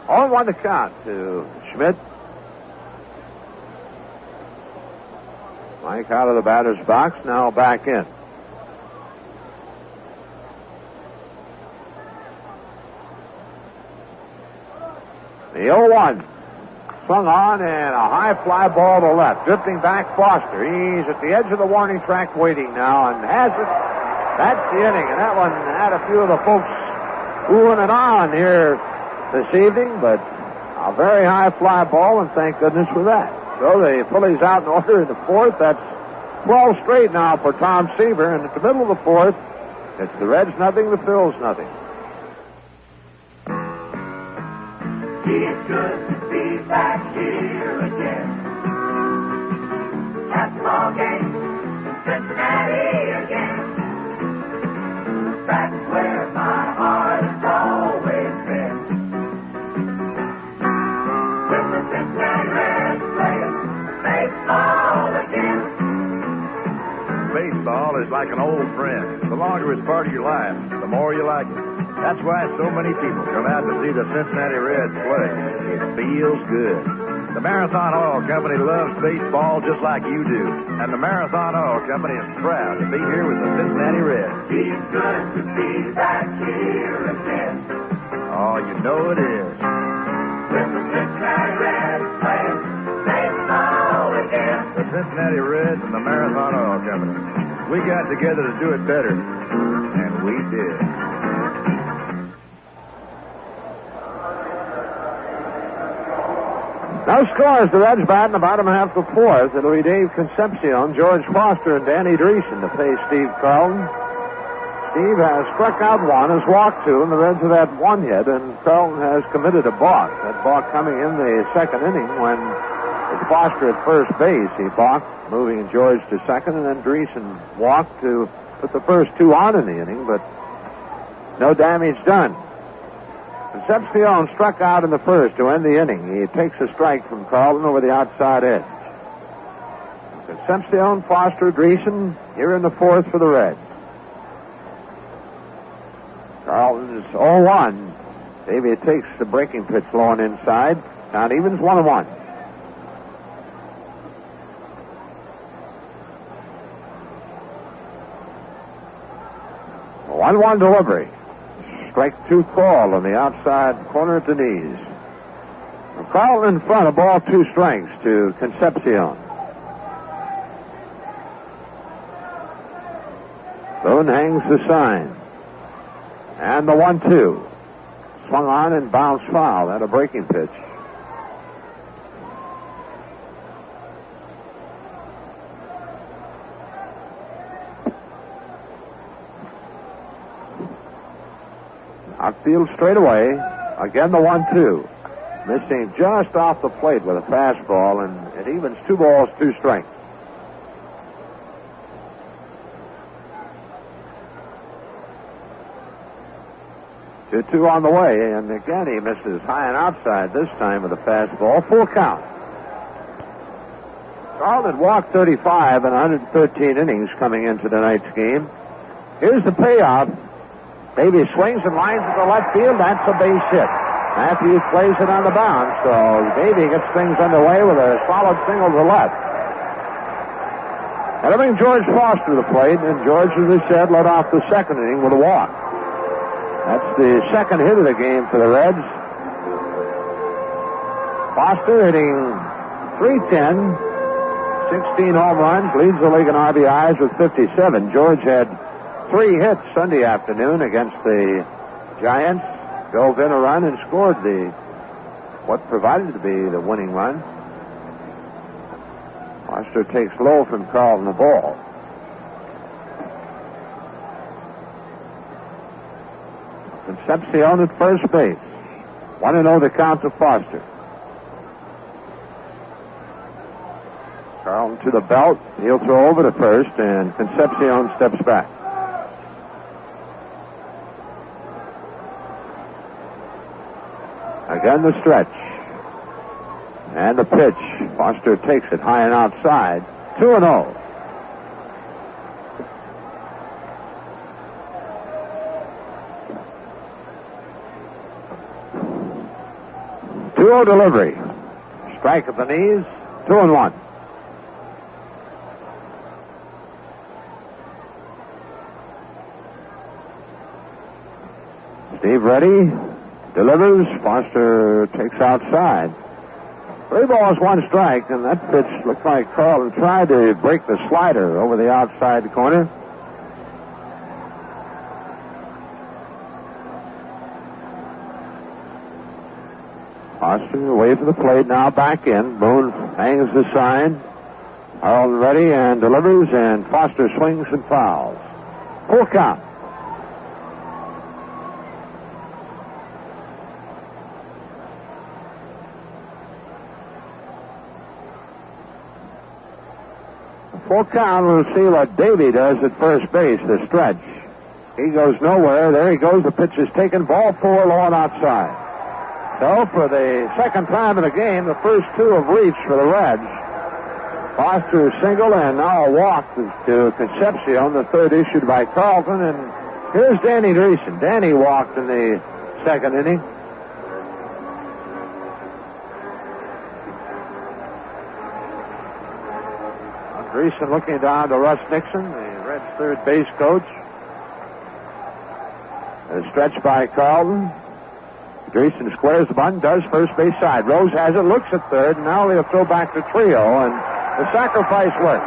On 1 to count to Schmidt. Mike out of the batter's box, now back in. The 0-1. Swung on and a high fly ball to left. Drifting back Foster. He's at the edge of the warning track waiting now and has it. That's the inning. And that one had a few of the folks oohing and on here this evening, but a very high fly ball, and thank goodness for that. So the Phillies out in order in the fourth. That's 12 straight now for Tom Seaver. And at the middle of the fourth, it's the Reds nothing, the Phils nothing. It's good to be back here again. At the ball game in Cincinnati again. That's where my heart has always been. With the Cincinnati Reds playing baseball again. Baseball is like an old friend. The longer it's part of your life, the more you like it. That's why so many people come out to see the Cincinnati Reds play. It feels good. The Marathon Oil Company loves baseball just like you do. And the Marathon Oil Company is proud to be here with the Cincinnati Reds. It's good to be back here again. Oh, you know it is. With the Cincinnati Reds playing baseball again. The Cincinnati Reds and the Marathon Oil Company. We got together to do it better. And we did. No scores. The Reds bat in the bottom half of the fourth. It'll be Dave Concepcion, George Foster, and Danny Dreesen to face Steve Carlton. Steve has struck out one, has walked two, and the Reds have had one hit, and Carlton has committed a balk. That balk coming in the second inning when with Foster at first base. He balked, moving George to second, and then Dreesen walked to put the first two on in the inning, but no damage done. Concepcion struck out in the first to end the inning. He takes a strike from Carlton over the outside edge. Concepcion, Foster, Dreesen here in the fourth for the Reds. Carlton is 0-1. Davey takes the breaking pitch low and inside. Count evens 1-1. A 1-1 delivery. Strike two call on the outside corner at the knees. Carlton in front, a ball, 2 strikes to Concepcion. Boone hangs the sign. And the 1-2. Swung on and bounced foul. At a breaking pitch. Outfield straight away. Again the 1-2. Missing just off the plate with a fastball, and it evens 2 balls, 2 strikes. Two on the way, and again he misses high and outside, this time with a fastball. Full count. Carlton walked 35 in 113 innings coming into tonight's game. Here's the payoff. Davey swings and lines it to left field. That's a base hit. Matthews plays it on the bounce, so Davey gets things underway with a solid single to left. That'll bring George Foster to the plate, and George, as I said, led off the second inning with a walk. That's the second hit of the game for the Reds. Foster hitting .310, 16 home runs, leads the league in RBIs with 57. George had 3 hits Sunday afternoon against the Giants. Drove in a run and scored what provided to be the winning run. Foster takes low from Carlton the ball. Concepcion at first base. 1-0 the count to Foster. Carlton to the belt. He'll throw over to first, and Concepcion steps back. Again the stretch. And the pitch. Foster takes it high and outside. 2-0. Delivery. Strike at the knees. 2-1. Steve ready. Delivers. Foster takes outside. 3 balls, 1 strike, and that pitch looked like Carlton tried to break the slider over the outside corner. Foster away from the plate, now back in. Boone hangs the sign. Carlton ready and delivers, and Foster swings and fouls. Full count. Full count, we'll see what Davey does at first base, the stretch. He goes nowhere. There he goes. The pitch is taken. Ball 4, low and outside. So for the second time in the game, the first 2 have reached for the Reds. Foster single and now a walk to Concepcion, the third issued by Carlton. And here's Danny Dreesen. Danny walked in the second inning. Dreesen looking down to Russ Nixon, the Reds' third base coach. A stretch by Carlton. Dreesen squares the bunt, does first base side. Rose has it, looks at third, and now they'll throw back to Trio, and the sacrifice works.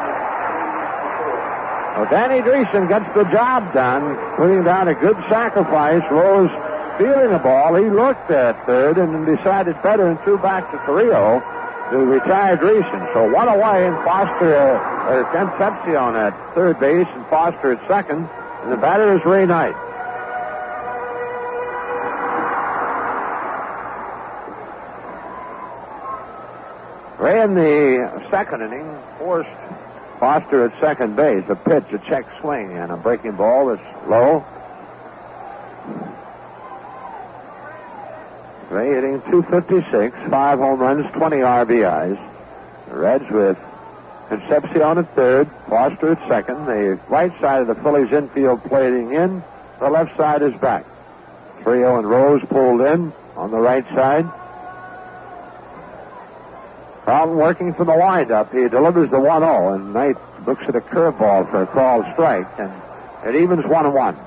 Well, Danny Dreesen gets the job done, putting down a good sacrifice. Rose feeling the ball. He looked at third and decided better and threw back to Trio to retire Dreesen. So 1 away, and Foster, Concepcion at third base, and Foster at second, and the batter is Ray Knight. Ray in the second inning forced Foster at second base. A pitch, a check swing, and a breaking ball that's low. Ray hitting .256, 5 home runs, 20 RBIs. The Reds with Concepcion at third, Foster at second. The right side of the Phillies infield plating in. The left side is back. Trio and Rose pulled in on the right side. Carlton working from the windup. He delivers the 1-0, and Knight looks at a curveball for a called strike, and it evens 1-1.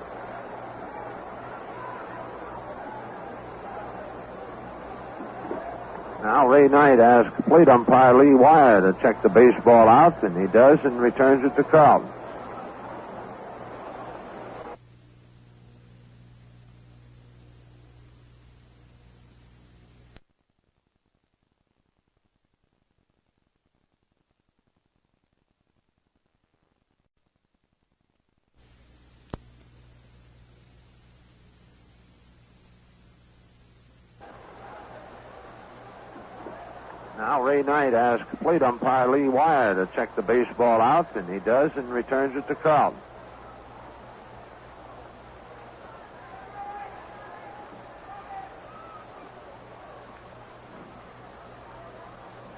Now Ray Knight asks plate umpire Lee Wire to check the baseball out, and he does, and returns it to Carlton. Now Ray Knight asks plate umpire Lee Wire to check the baseball out, and he does, and returns it to Carlton.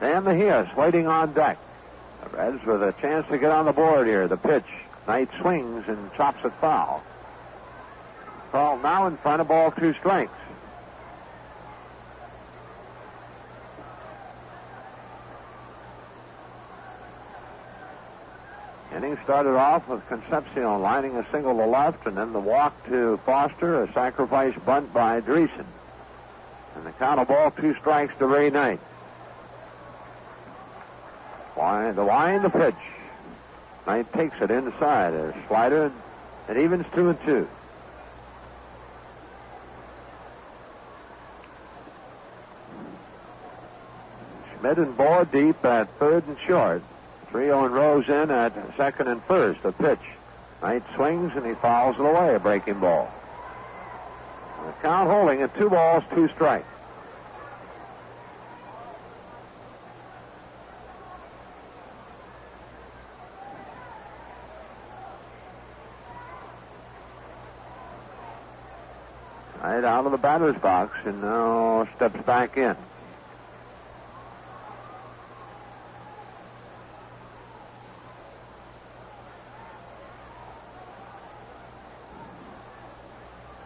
Dan Mejias waiting on deck. The Reds with a chance to get on the board here. The pitch. Knight swings and chops it foul. Carlton now in front of ball 2 strikes. Inning started off with Concepcion lining a single to left, and then the walk to Foster, a sacrifice bunt by Dreesen. And the count of ball 2 strikes to Ray Knight. The pitch. Knight takes it inside. A slider. It evens 2-2. Schmidt and Bohr deep at third and short. Trio and Rose in at second and first. The pitch. Knight swings and he fouls it away. A breaking ball. The count holding at 2 balls, 2 strikes. Right out of the batter's box and now steps back in.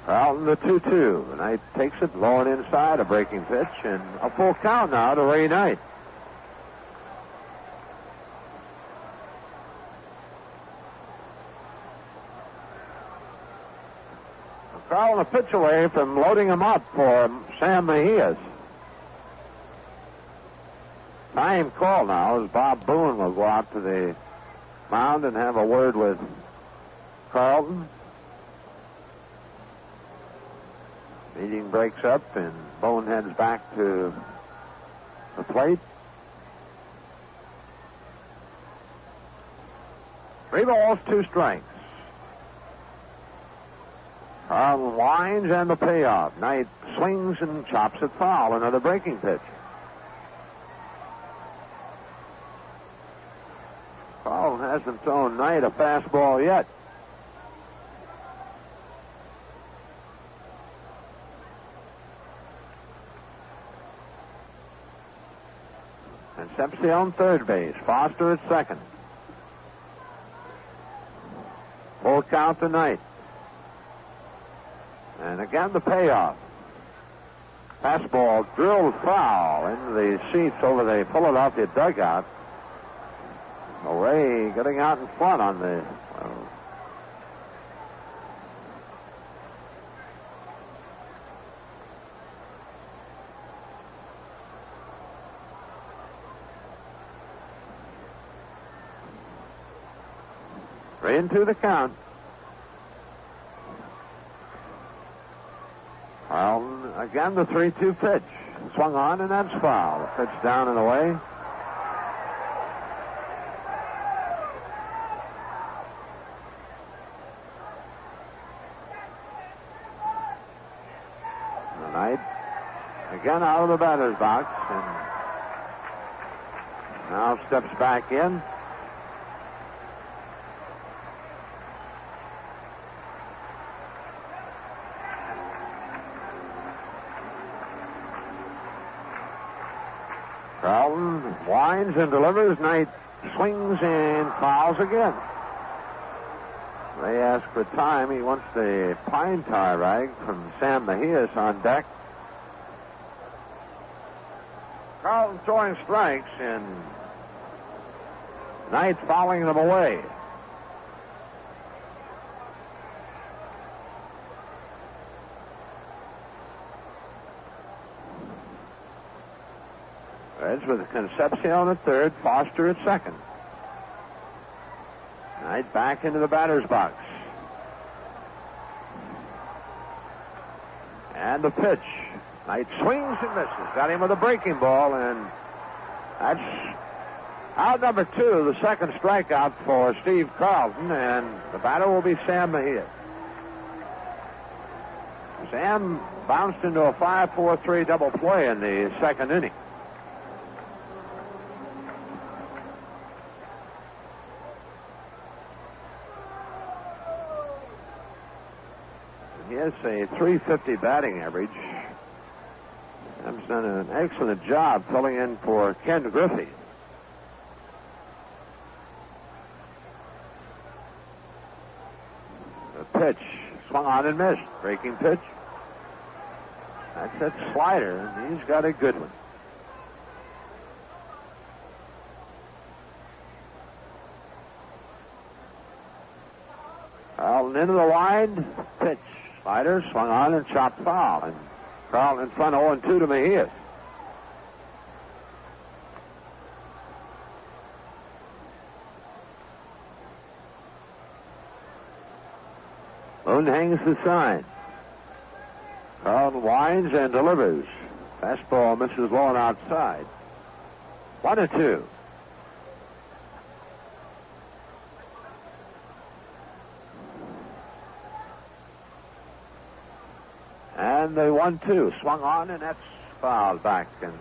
Carlton the 2-2. Knight takes it low and inside, a breaking pitch, and a full count now to Ray Knight. Carlton a pitch away from loading him up for Sam Mejias. Time call now as Bob Boone will go out to the mound and have a word with Carlton. Meeting breaks up and Boone heads back to the plate. 3 balls, 2 strikes. Carlton winds and the payoff. Knight swings and chops it foul. Another breaking pitch. Carlton hasn't thrown Knight a fastball yet. Concepcion third base. Foster at second. Full count to Knight. And again the payoff. Fastball drilled foul into the seats over the Philadelphia dugout. Ray getting out in front on the... Three and 2 the count. Carlton, again the 3-2 pitch. Swung on and that's foul. The pitch down and away. Knight again out of the batter's box and now steps back in. Carlton winds and delivers. Knight swings and fouls again. They ask for time. He wants the pine tar rag from Sam Mejias on deck. Carlton throwing strikes and Knight fouling them away. Reds with Concepcion at third, Foster at second. Knight back into the batter's box. And the pitch. Knight swings and misses. Got him with a breaking ball, and that's out number 2, the second strikeout for Steve Carlton, and the batter will be Sam Mejias. Sam bounced into a 5-4-3 double play in the second inning. He has a .350 batting average. Sam's done an excellent job filling in for Ken Griffey. The pitch swung on and missed. Breaking pitch. That's that slider, and he's got a good one. Carlton into the line. Pitch. Slider swung on and chopped foul. And Carlton in front 0-2 to Mejias. Boone hangs the sign. Carlton winds and delivers. Fastball misses low and outside. 1-2. And the 1-2 swung on, and that's fouled back and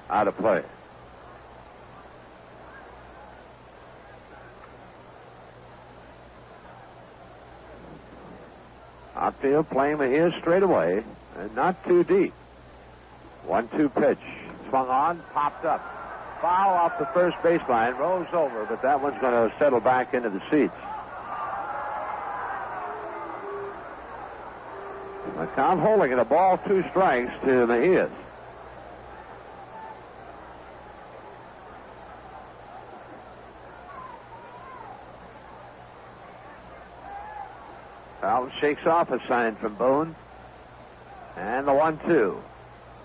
out of play. Outfield playing Mejias straight away, and not too deep. 1-2 pitch. Swung on, popped up. Foul off the first baseline, rolls over, but that one's going to settle back into the seats. The count holding it, a ball, 2 strikes to Mejias. Carlton shakes off a sign from Boone. And the 1-2.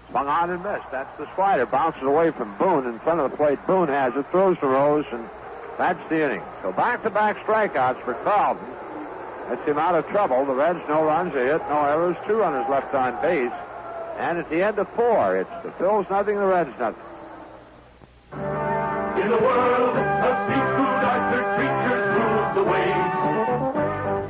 Swung on and missed. That's the slider. Bounces away from Boone. In front of the plate, Boone has it. Throws to Rose, and that's the inning. So back-to-back strikeouts for Carlton. Gets him out of trouble. The Reds, no runs, a hit, no errors, 2 runners left on base. And at the end of 4, it's the Phils nothing, the Reds nothing. In the world of seafood, Arthur Treacher's rules the ways.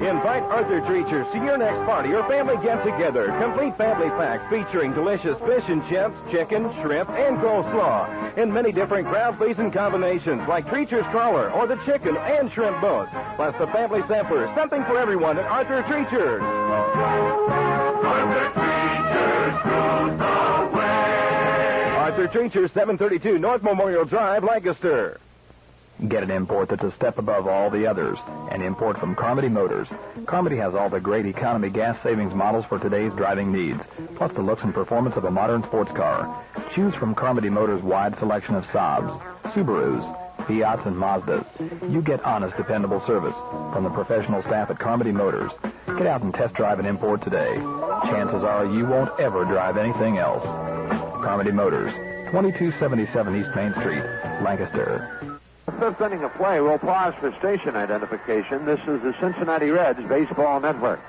Invite Arthur Treacher to your next party or family get-together. Complete family pack featuring delicious fish and chips, chicken, shrimp, and coleslaw in many different crowd-pleasing combinations like Treacher's crawler or the chicken and shrimp bones. Plus the family sampler, something for everyone at Arthur Treacher's. Arthur Treacher's rules the way. Arthur Treacher's, 732 North Memorial Drive, Lancaster. Get an import that's a step above all the others. An import from Carmody Motors. Carmody has all the great economy gas savings models for today's driving needs, plus the looks and performance of a modern sports car. Choose from Carmody Motors' wide selection of Saabs, Subarus, Fiats, and Mazdas. You get honest, dependable service from the professional staff at Carmody Motors. Get out and test drive an import today. Chances are you won't ever drive anything else. Carmody Motors, 2277 East Main Street, Lancaster. Fifth inning of play. We'll pause for station identification. This is the Cincinnati Reds Baseball Network.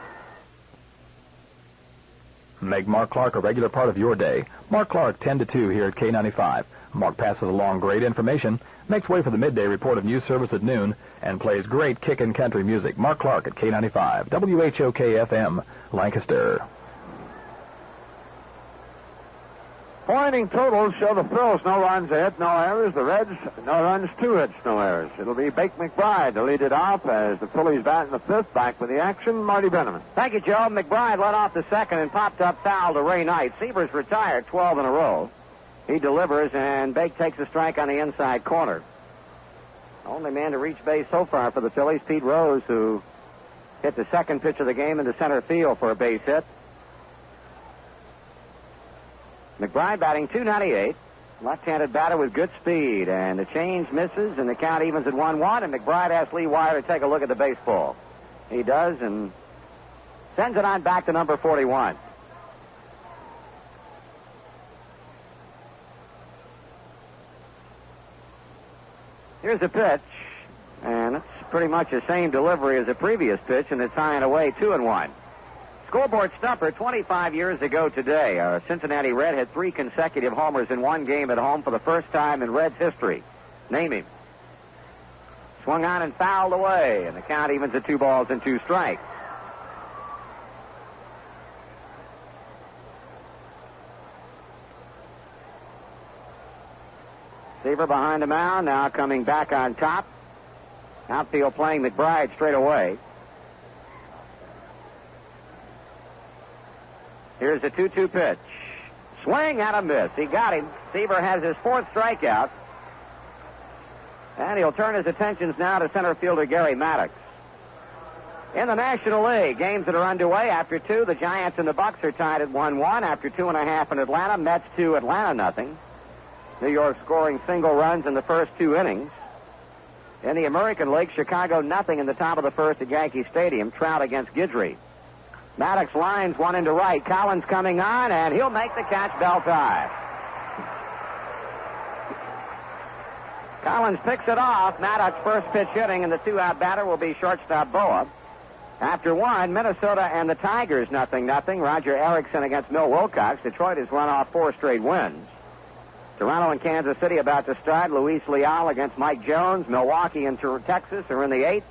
Make Mark Clark a regular part of your day. Mark Clark, 10 to 2 here at K95. Mark passes along great information, makes way for the midday report of news service at noon, and plays great kickin' country music. Mark Clark at K95, WHOK-FM, Lancaster. 4 inning totals show the Phils no runs, a hit, no errors. The Reds, no runs, 2 hits, no errors. It'll be Bake McBride to lead it off as the Phillies bat in the 5th. Back with the action, Marty Brenneman. Thank you, Joe. McBride led off the 2nd and popped up foul to Ray Knight. Sievers retired 12 in a row. He delivers, and Bake takes a strike on the inside corner. Only man to reach base so far for the Phillies, Pete Rose, who hit the 2nd pitch of the game into center field for a base hit. McBride batting .298. Left-handed batter with good speed. And the change misses, and the count evens at 1-1. And McBride asks Lee Wire to take a look at the baseball. He does, and sends it on back to number 41. Here's the pitch. And it's pretty much the same delivery as the previous pitch, and it's high and away, 2-1. Scoreboard stumper, 25 years ago today, a Cincinnati Red had 3 consecutive homers in one game at home for the first time in Reds history. Name him. Swung on and fouled away, and the count evens at 2 balls and 2 strikes. Seaver behind the mound, now coming back on top. Outfield playing McBride straight away. Here's the 2-2 pitch. Swing and a miss. He got him. Seaver has his 4th strikeout. And he'll turn his attentions now to center fielder Gary Maddox. In the National League, games that are underway after 2, the Giants and the Bucks are tied at 1-1. After 2.5 in Atlanta, Mets 2, Atlanta nothing. New York scoring single runs in the first 2 innings. In the American League, Chicago nothing in the top of the 1st at Yankee Stadium. Trout against Guidry. Maddox lines one into right. Collins coming on, and he'll make the catch, bell tie. Collins picks it off. Maddox first pitch hitting, and the 2-out batter will be shortstop Boa. After 1, Minnesota and the Tigers nothing. Roger Erickson against Mill Wilcox. Detroit has run off 4 straight wins. Toronto and Kansas City about to start. Luis Leal against Mike Jones. Milwaukee and Texas are in the 8th.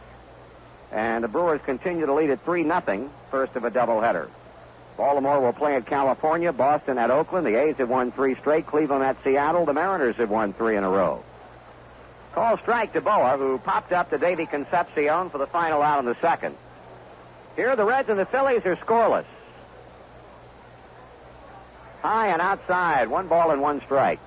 And the Brewers continue to lead at 3-0, first of a doubleheader. Baltimore will play at California, Boston at Oakland. The A's have won 3 straight, Cleveland at Seattle. The Mariners have won 3 in a row. Call strike to Boa, who popped up to Davey Concepcion for the final out in the 2nd. Here the Reds and the Phillies are scoreless. High and outside, 1 ball and 1 strike.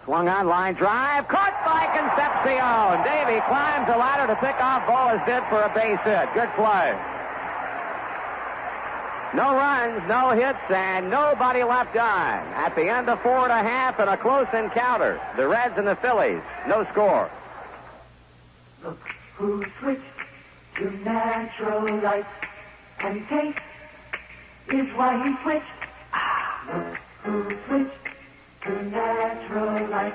Swung on, line drive, caught by Concepcion. Davey climbs the ladder to pick off Boa's bid for a base hit. Good play. No runs, no hits, and nobody left on. At the end of 4 1/2 and a close encounter. The Reds and the Phillies. No score. Look who switched to natural light, and taste is why he switched. Look who switched to natural light.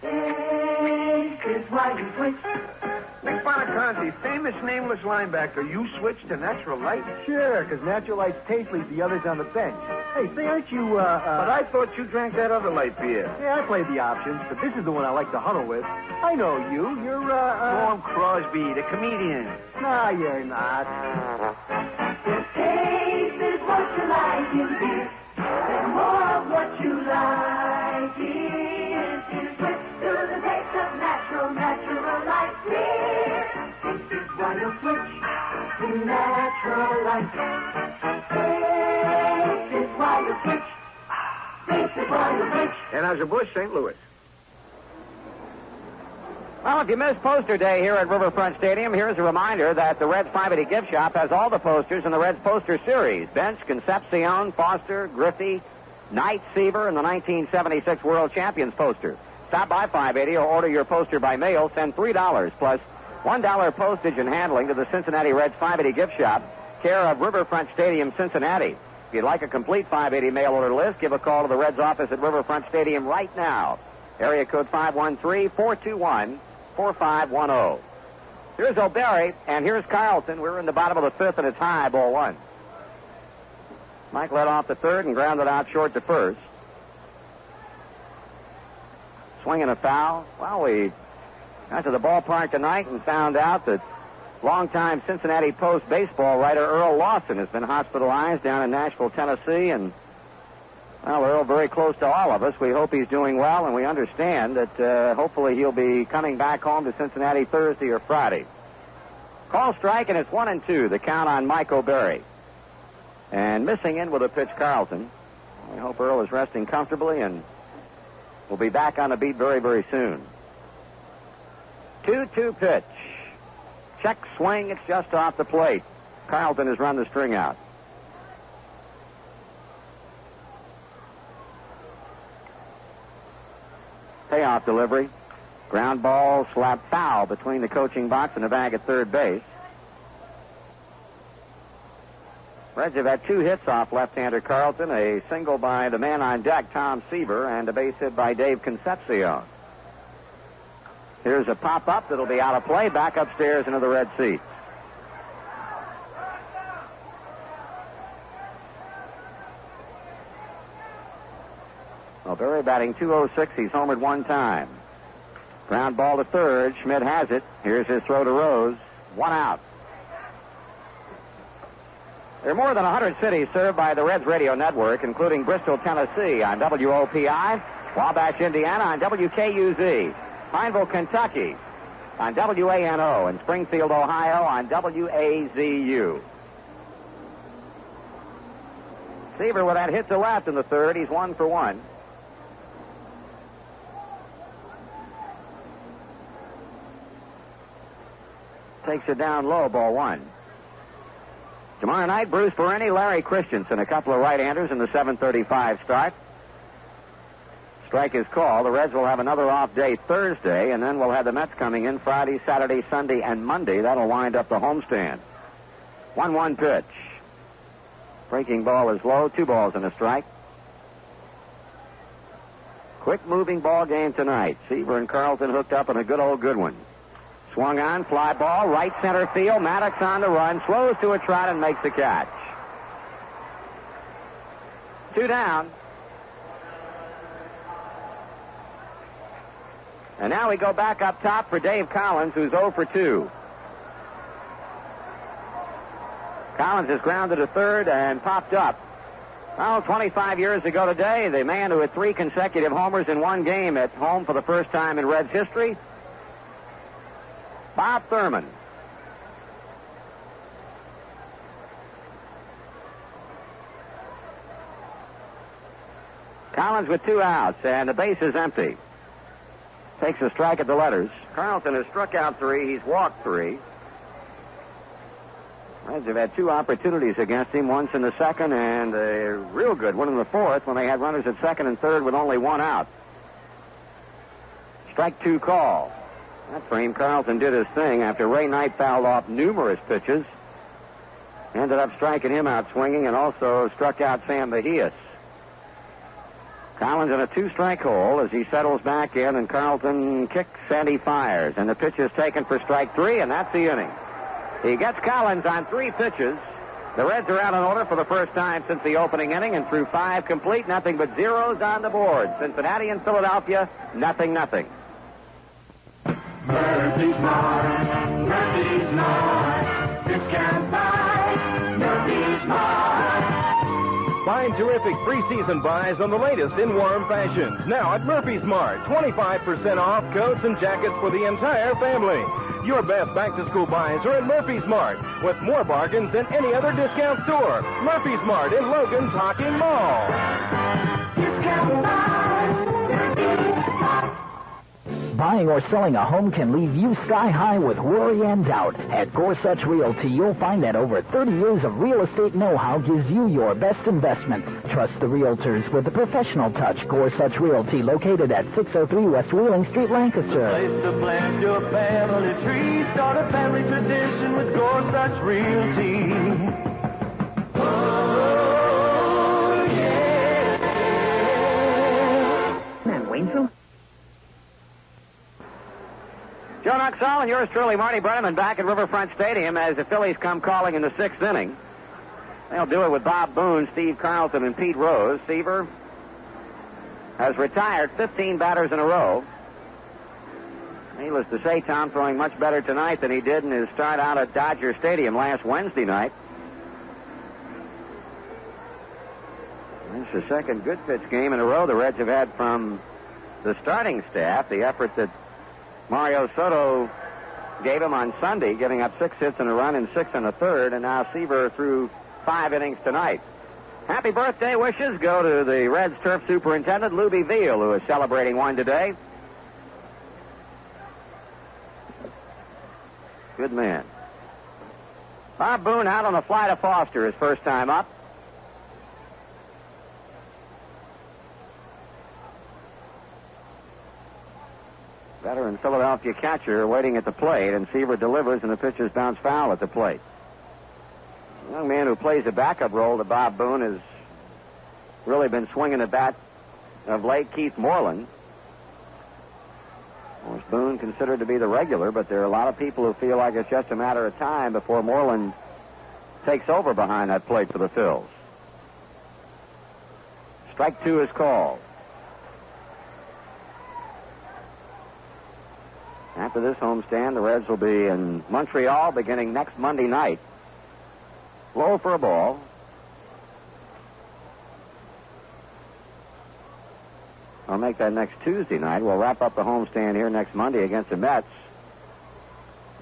Taste is why he switched. Nick Bonaconte, famous nameless linebacker, you switched to Natural Light? Sure, because Natural Light's taste leaves the others on the bench. Hey, say, aren't you, But I thought you drank that other light beer. Yeah, I played the options, but this is the one I like to huddle with. I know you. You're, Norm Crosby, the comedian. Nah, you're not. Taste is what you like in beer. And more of what you like is switch to the taste of natural light beer. Taste is why you switch to natural light. Taste is why you switch. Taste is why you switch. Anheuser-Busch, St. Louis. Well, if you missed poster day here at Riverfront Stadium, here's a reminder that the Reds 580 gift shop has all the posters in the Reds poster series. Bench, Concepcion, Foster, Griffey, Knight, Seaver, and the 1976 World Champions poster. Stop by 580 or order your poster by mail. Send $3 plus $1 postage and handling to the Cincinnati Reds 580 gift shop, care of Riverfront Stadium, Cincinnati. If you'd like a complete 580 mail order list, give a call to the Reds office at Riverfront Stadium right now. Area code 513-421-4510. Here's O'Berry, and here's Carlton. We're in the bottom of the fifth, and it's high, ball one. Mike led off the third and grounded out short to first. Swinging a foul. Well, we got to the ballpark tonight and found out that longtime Cincinnati Post baseball writer Earl Lawson has been hospitalized down in Nashville, Tennessee, and well, Earl, very close to all of us. We hope he's doing well, and we understand that hopefully he'll be coming back home to Cincinnati Thursday or Friday. Call strike, and it's 1-2, the count on Mike O'Berry. And missing in with a pitch, Carlton. We hope Earl is resting comfortably, and we'll be back on the beat very, very soon. 2-2 pitch. Check swing, it's just off the plate. Carlton has run the string out. Payoff delivery. Ground ball, slap foul between the coaching box and the bag at third base. Reds have had 2 hits off left-hander Carlton, a single by the man on deck, Tom Seaver, and a base hit by Dave Concepcion. Here's a pop-up that'll be out of play, back upstairs into the red seats. Well, Berry batting .206. He's homered 1 time. Ground ball to third. Schmidt has it. Here's his throw to Rose. 1 out. There are more than 100 cities served by the Reds radio network, including Bristol, Tennessee on WOPI, Wabash, Indiana on WKUZ, Pineville, Kentucky on WANO, and Springfield, Ohio on WAZU. Seaver with that hit to left in the third. He's 1 for 1. Takes it down low, ball 1. Tomorrow night, Bruce Perenni, Larry Christensen, a couple of right-handers in the 7:35 start. Strike is called. The Reds will have another off day Thursday, and then we'll have the Mets coming in Friday, Saturday, Sunday, and Monday. That'll wind up the homestand. 1-1 pitch. Breaking ball is low. 2 balls and a strike. Quick-moving ball game tonight. Seaver and Carlton hooked up in a good one. Swung on, fly ball, right center field. Maddox on the run, slows to a trot and makes the catch. 2 down. And now we go back up top for Dave Collins, who's 0 for 2. Collins is grounded to third and popped up. Well, 25 years ago today, the man who had 3 consecutive homers in 1 game at home for the first time in Reds history, Bob Thurman. Collins with 2 outs, and the base is empty. Takes a strike at the letters. Carlton has struck out 3. He's walked 3. Reds have had two opportunities against him, once in the second and a real good one in the fourth when they had runners at second and third with only one out. Strike two call. That frame, Carlton did his thing after Ray Knight fouled off numerous pitches. Ended up striking him out swinging and also struck out Sam Mejias. Collins in a two-strike hole as he settles back in, and Carlton kicks and he fires. And the pitch is taken for strike three, and that's the inning. He gets Collins on three pitches. The Reds are out in order for the first time since the opening inning, and through five complete, nothing but zeros on the board. Cincinnati and Philadelphia, 0-0. Murphy's Mart, Murphy's Mart, discount buys, Murphy's Mart. Find terrific preseason buys on the latest in warm fashions. Now at Murphy's Mart, 25% off coats and jackets for the entire family. Your best back-to-school buys are at Murphy's Mart, with more bargains than any other discount store. Murphy's Mart in Logan's Hocking Mall. Discount buys, Murphy's Mart. Buying or selling a home can leave you sky high with worry and doubt. At Gorsuch Realty, you'll find that over 30 years of real estate know-how gives you your best investment. Trust the realtors with a professional touch. Gorsuch Realty, located at 603 West Wheeling Street, Lancaster. Place to plant your family tree. Start a family tradition with Gorsuch Realty. Oh, yeah. And Waynesville? Joe Nuxall and yours truly, Marty Brenneman, back at Riverfront Stadium as the Phillies come calling in the sixth inning. They'll do it with Bob Boone, Steve Carlton, and Pete Rose. Seaver has retired 15 batters in a row. Needless to say, Tom throwing much better tonight than he did in his start out at Dodger Stadium last Wednesday night. It's the second good pitch game in a row the Reds have had from the starting staff. The effort that Mario Soto gave him on Sunday, giving up 6 hits and a run in 6 1/3, and now Seaver threw 5 innings tonight. Happy birthday wishes go to the Reds turf superintendent, Luby Veal, who is celebrating one today. Good man. Bob Boone out on a fly to Foster his first time up. Veteran Philadelphia catcher waiting at the plate, and Seaver delivers, and the pitches bounce foul at the plate. The young man who plays a backup role to Bob Boone has really been swinging the bat of late, Keith Moreland. Of course, Boone considered to be the regular, but there are a lot of people who feel like it's just a matter of time before Moreland takes over behind that plate for the Phils. Strike two is called. After this homestand, the Reds will be in Montreal beginning next Monday night. Low for a ball. I'll make that next Tuesday night. We'll wrap up the homestand here next Monday against the Mets.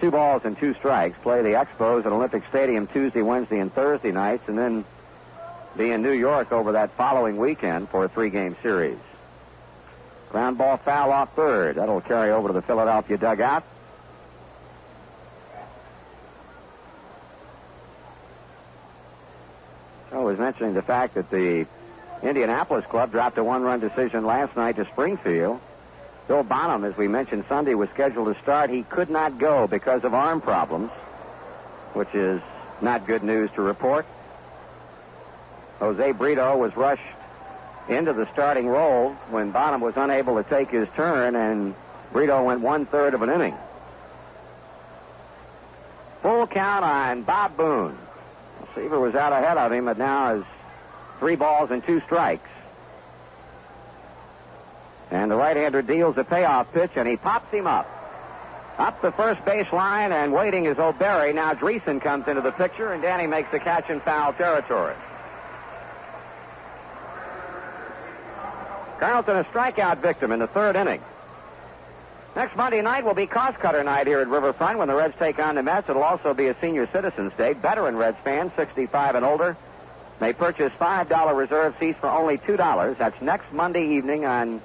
2 balls and 2 strikes. Play the Expos at Olympic Stadium Tuesday, Wednesday, and Thursday nights, and then be in New York over that following weekend for a 3-game series. Ground ball foul off third. That'll carry over to the Philadelphia dugout. I was mentioning the fact that the Indianapolis club dropped a 1-run decision last night to Springfield. Bill Bonham, as we mentioned Sunday, was scheduled to start. He could not go because of arm problems, which is not good news to report. Jose Brito was rushed into the starting role when Bonham was unable to take his turn, and Brito went 1/3 of an inning. Full count on Bob Boone. Seaver was out ahead of him, but now is 3 balls and 2 strikes. And the right-hander deals a payoff pitch, and he pops him up. Up the first base line, and waiting is O'Berry. Now Dreesen comes into the picture, and Danny makes the catch in foul territory. Carlton, a strikeout victim in the 3rd inning. Next Monday night will be cost-cutter night here at Riverfront when the Reds take on the Mets. It'll also be a senior citizens day. Veteran Reds fans, 65 and older, may purchase $5 reserve seats for only $2. That's next Monday evening on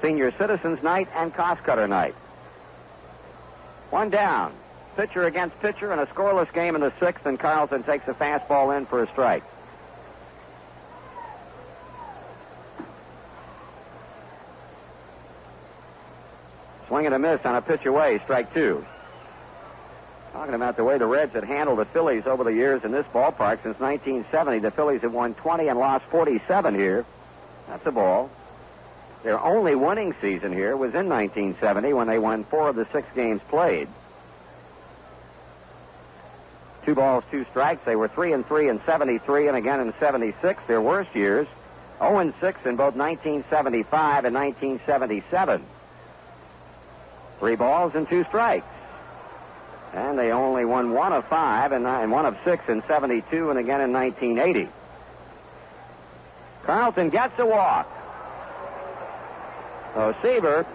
senior citizens night and cost-cutter night. 1 down. pitcher against pitcher in a scoreless game in the 6th, and Carlton takes a fastball in for a strike. Swing and a miss on a pitch away, strike 2. Talking about the way the Reds had handled the Phillies over the years in this ballpark since 1970. The Phillies have won 20 and lost 47 here. That's a ball. Their only winning season here was in 1970 when they won 4 of the 6 games played. 2 balls, 2 strikes. They were 3-3 in 73 and again in 76, their worst years. 0-6 in both 1975 and 1977. 3 balls and 2 strikes. And they only won 1 of 5 and 1 of 6 in 72 and again in 1980. Carlton gets a walk. So Seaver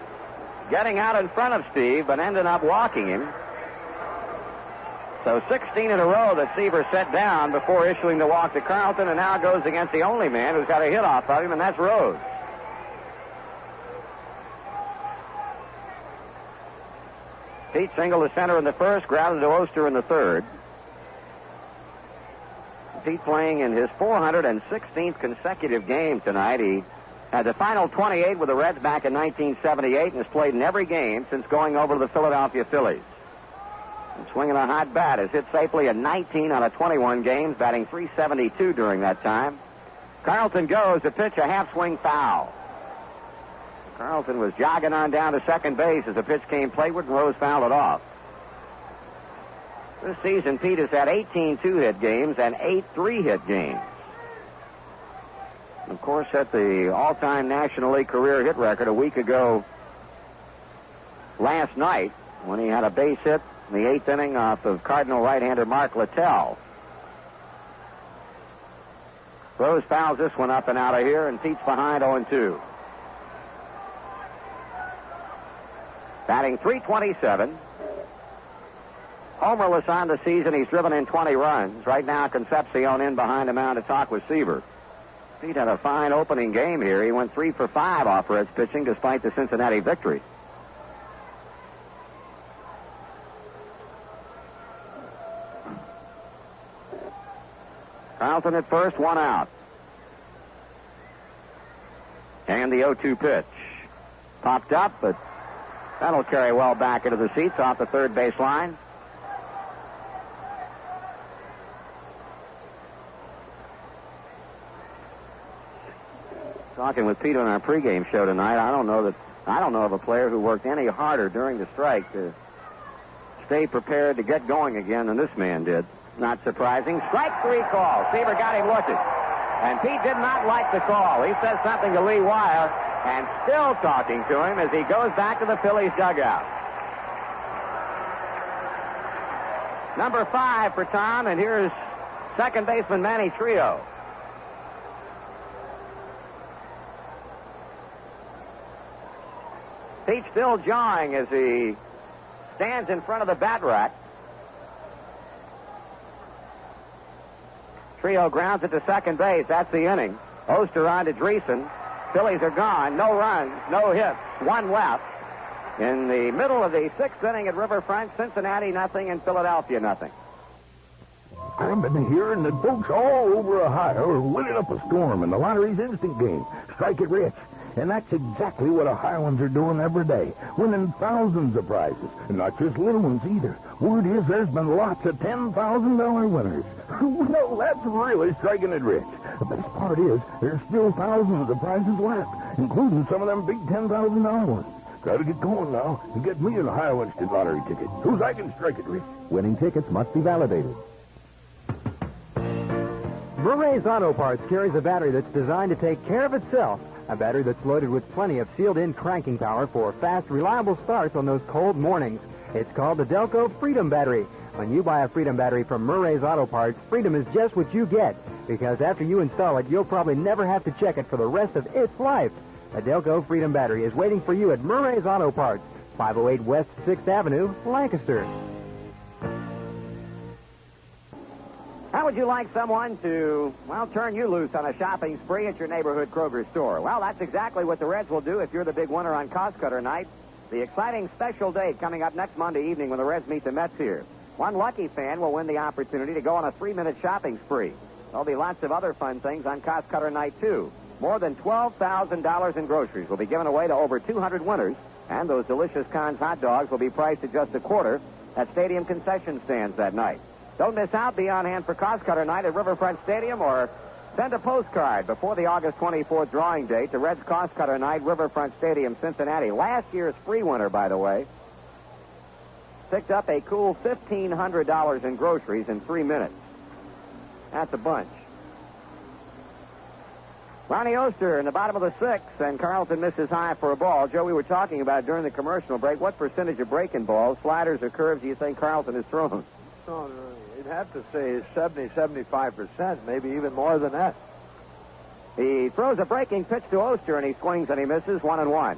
getting out in front of Steve, but ended up walking him. So 16 in a row that Seaver set down before issuing the walk to Carlton, and now goes against the only man who's got a hit off of him, and that's Rhodes. Pete singled to center in the 1st, grounded to Oster in the 3rd. Pete playing in his 416th consecutive game tonight. He had the final 28 with the Reds back in 1978 and has played in every game since going over to the Philadelphia Phillies. And swinging a hot bat, has hit safely in 19 out of 21 games, batting .372 during that time. Carlton goes to pitch, a half-swing foul. Carlton was jogging on down to second base as the pitch came playward, and Rose fouled it off. This season, Pete has had 18 two-hit games and 8 three-hit games. Of course, set the all-time National League career hit record a week ago last night when he had a base hit in the 8th inning off of Cardinal right-hander Mark Littell. Rose fouls this one up and out of here, and Pete's behind 0-2. Batting .327. Homerless on the season. He's driven in 20 runs. Right now, Concepcion in behind the mound to talk with Seaver. Pete had a fine opening game here. He went 3 for 5 off Reds pitching despite the Cincinnati victory. Carlton at first, 1 out. And the 0-2 pitch. Popped up, but that'll carry well back into the seats off the third base line. Talking with Pete on our pregame show tonight, I don't know of a player who worked any harder during the strike to stay prepared to get going again than this man did. Not surprising. Strike 3 call. Seaver got him looking. And Pete did not like the call. He said something to Lee Wire, and still talking to him as he goes back to the Phillies dugout. Number 5 for Tom, and here's second baseman Manny Trio. Pete still jawing as he stands in front of the bat rack. Trio grounds it to second base. That's the inning. Oster on to Dreesen. Phillies are gone. No runs, no hits, 1 left. In the middle of the 6th inning at Riverfront, Cincinnati nothing and Philadelphia nothing. I've been hearing that folks all over Ohio are winning up a storm in the lottery's instant game. Strike it rich. And that's exactly what Ohioans are doing every day, winning thousands of prizes, and not just little ones either. Word is there's been lots of $10,000 winners. No, that's really striking it rich. The best part is there's still thousands of prizes left, including some of them big $10,000 ones. Got to get going now and get me an Ohio Instant Lottery ticket, so I can strike it rich. Winning tickets must be validated. Murray's Auto Parts carries a battery that's designed to take care of itself. A battery that's loaded with plenty of sealed-in cranking power for fast, reliable starts on those cold mornings. It's called the Delco Freedom Battery. When you buy a Freedom Battery from Murray's Auto Parts, Freedom is just what you get, because after you install it, you'll probably never have to check it for the rest of its life. The Delco Freedom Battery is waiting for you at Murray's Auto Parts, 508 West 6th Avenue, Lancaster. How would you like someone to, turn you loose on a shopping spree at your neighborhood Kroger store? Well, that's exactly what the Reds will do if you're the big winner on Cost Cutter night. The exciting special date coming up next Monday evening when the Reds meet the Mets here. One lucky fan will win the opportunity to go on a 3-minute shopping spree. There'll be lots of other fun things on Cost Cutter Night, too. More than $12,000 in groceries will be given away to over 200 winners, and those delicious Conn's hot dogs will be priced at just a quarter at stadium concession stands that night. Don't miss out. Be on hand for Cost Cutter Night at Riverfront Stadium, or send a postcard before the August 24th drawing date to Reds Cost Cutter Night, Riverfront Stadium, Cincinnati. Last year's free winner, by the way, picked up a cool $1,500 in groceries in 3 minutes. That's a bunch. Ronnie Oster in the bottom of the 6th, and Carlton misses high for a ball. Joe, we were talking about during the commercial break, what percentage of breaking balls, sliders or curves, do you think Carlton has thrown? Oh, you'd have to say 70, 75%, maybe even more than that. He throws a breaking pitch to Oster, and he swings and he misses 1-1.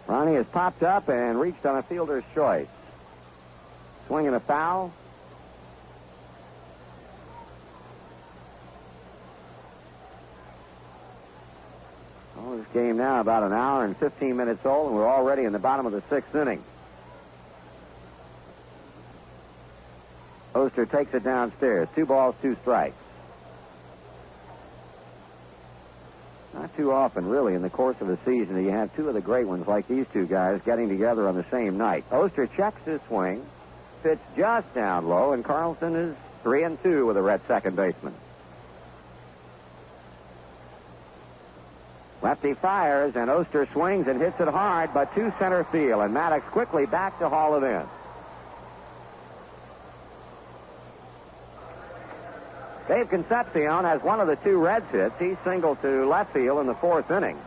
Ronnie has popped up and reached on a fielder's choice. Swing and a foul. Well, this game now about an hour and 15 minutes old, and we're already in the bottom of the 6th inning. Oster takes it downstairs. 2 balls, 2 strikes. Not too often, really, in the course of a season that you have two of the great ones like these two guys getting together on the same night. Oster checks his swing, pitch just down low, and Carlson is 3-2 with a Red second baseman. Lefty fires, and Oster swings and hits it hard, but to center field, and Maddox quickly back to haul it in. Dave Concepcion has one of the 2 Reds hits. He singled to left field in the 4th inning.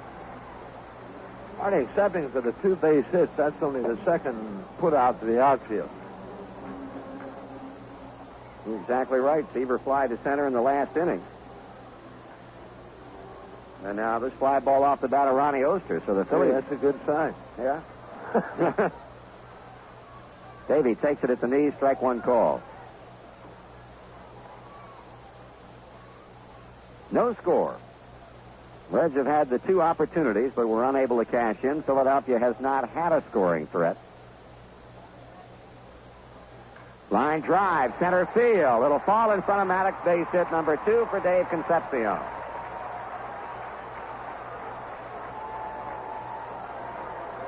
Marty, excepting for the 2 base hits, that's only the second put out to the outfield. You're exactly right. Seaver fly to center in the last inning. And now this fly ball off the bat of Ronnie Oster. So the Phillies. That's a good sign. Yeah. Davey takes it at the knees, strike 1 call. No score. Reds have had the 2 opportunities, but were unable to cash in. Philadelphia has not had a scoring threat. Line drive, center field. It'll fall in front of Maddox. Base hit number 2 for Dave Concepcion.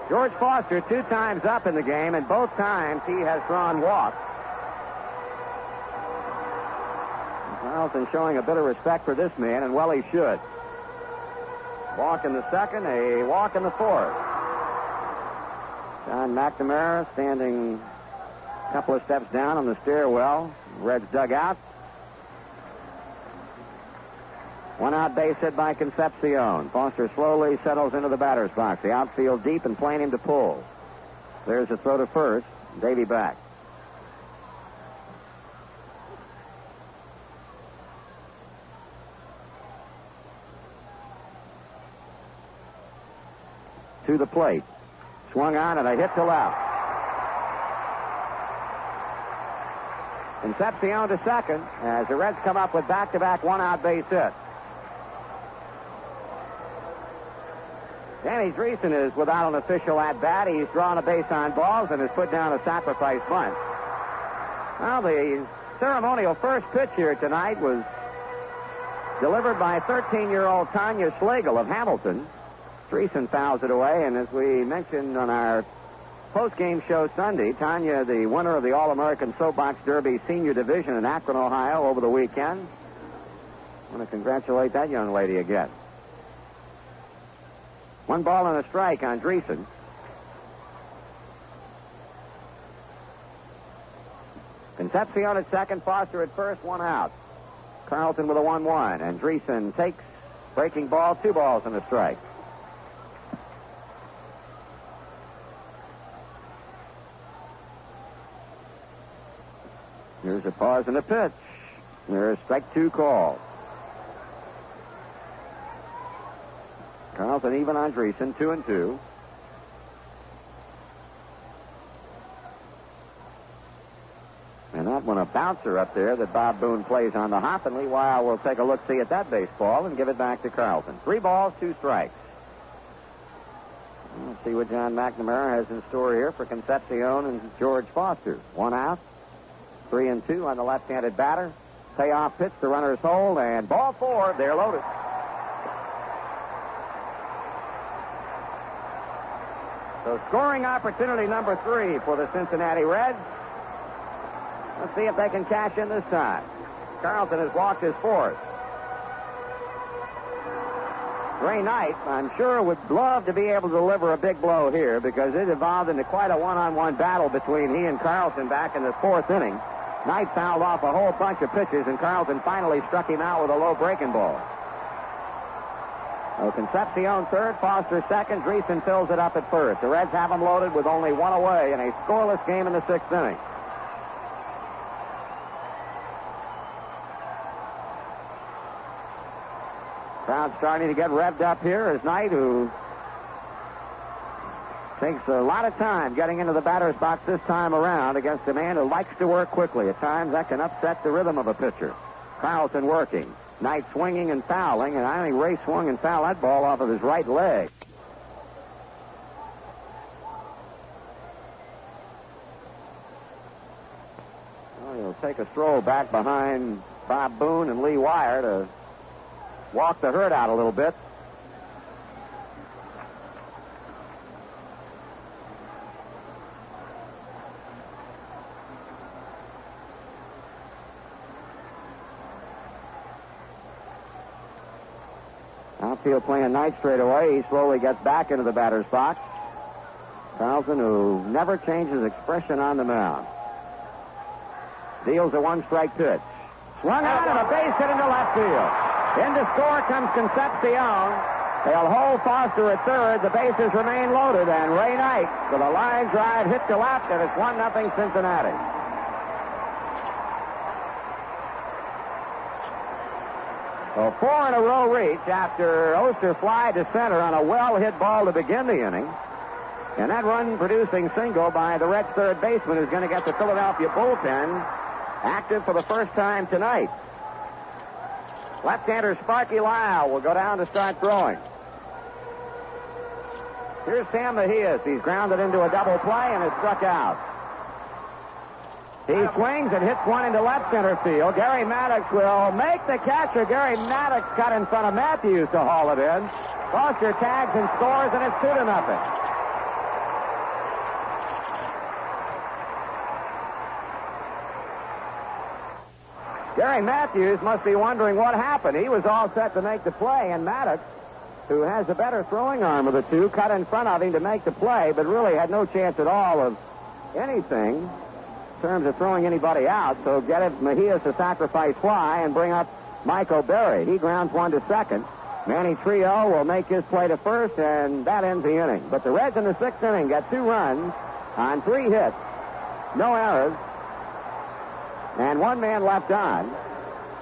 George Foster 2 times up in the game, and both times he has drawn walks. Carlton showing a bit of respect for this man, and well, he should. Walk in the 2nd, a walk in the 4th. John McNamara standing a couple of steps down on the stairwell. Reds dugout. 1 out base hit by Concepcion. Foster slowly settles into the batter's box. The outfield deep and playing him to pull. There's a throw to first. Davey back. To the plate. Swung on and a hit to left. Concepcion to second as the Reds come up with back-to-back 1-out base hits. Danny Dreesen is without an official at-bat. He's drawn a base on balls and has put down a sacrifice bunt. Well, the ceremonial first pitch here tonight was delivered by 13-year-old Tanya Schlegel of Hamilton. Dreesen fouls it away, and as we mentioned on our post-game show Sunday, Tanya, the winner of the All-American Soapbox Derby Senior Division in Akron, Ohio, over the weekend. I want to congratulate that young lady again. 1 ball and a strike on Dreesen. Concepcion at second, Foster at first, 1 out. Carlton with a 1-1, and Dreesen takes breaking ball, 2 balls and a strike. Here's a pause and a pitch. There's strike 2 call. Carlton even on Dreesen, 2-2. And that that one a bouncer up there that Bob Boone plays on the hop, and Lee Weil will take a look-see at that baseball and give it back to Carlton. 3 balls, 2 strikes. Let's see what John McNamara has in store here for Concepcion and George Foster. 1 out, 3-2 on the left-handed batter. Payoff pitch, the runner's hold, and ball 4. They're loaded. So scoring opportunity number 3 for the Cincinnati Reds. Let's see if they can cash in this time. Carlton has walked his 4th. Ray Knight, I'm sure, would love to be able to deliver a big blow here because it evolved into quite a one-on-one battle between he and Carlton back in the 4th inning. Knight fouled off a whole bunch of pitches, and Carlton finally struck him out with a low breaking ball. So Concepcion 3rd, Foster 2nd, Dreesen fills it up at 1st. The Reds have them loaded with only 1 away in a scoreless game in the 6th inning. Crowd starting to get revved up here as Knight, who takes a lot of time getting into the batter's box this time around against a man who likes to work quickly. At times that can upset the rhythm of a pitcher. Carlton working. Knight swinging and fouling, and I think Ray swung and fouled that ball off of his right leg. Well, he'll take a stroll back behind Bob Boone and Lee Wire to walk the herd out a little bit. Outfield playing Knight straight away. He slowly gets back into the batter's box. Carlton, who never changes expression on the mound. Deals a 1-strike pitch. Swung out and a base hit into left field. In to score comes Concepcion. They'll hold Foster at 3rd. The bases remain loaded, and Ray Knight with a line drive hit to left, and it's 1-0 Cincinnati. So 4 in a row reach after Oster fly to center on a well-hit ball to begin the inning. And that run-producing single by the Reds' 3rd baseman who's going to get the Philadelphia bullpen active for the first time tonight. Left-hander Sparky Lyle will go down to start throwing. Here's Sam Mejias. He's grounded into a double play and is struck out. He swings and hits one into left center field. Gary Maddox will make the catch. Gary Maddox cut in front of Matthews to haul it in. Foster tags and scores, and it's 2-0. Gary Matthews must be wondering what happened. He was all set to make the play, and Maddox, who has a better throwing arm of the two, cut in front of him to make the play, but really had no chance at all of anything in terms of throwing anybody out. So get Mejias a sacrifice fly and bring up Mike O'Berry. He grounds one to second. Manny Trio will make his play to first, and that ends the inning. But the Reds in the 6th inning got 2 runs on 3 hits, no errors, and 1 man left on.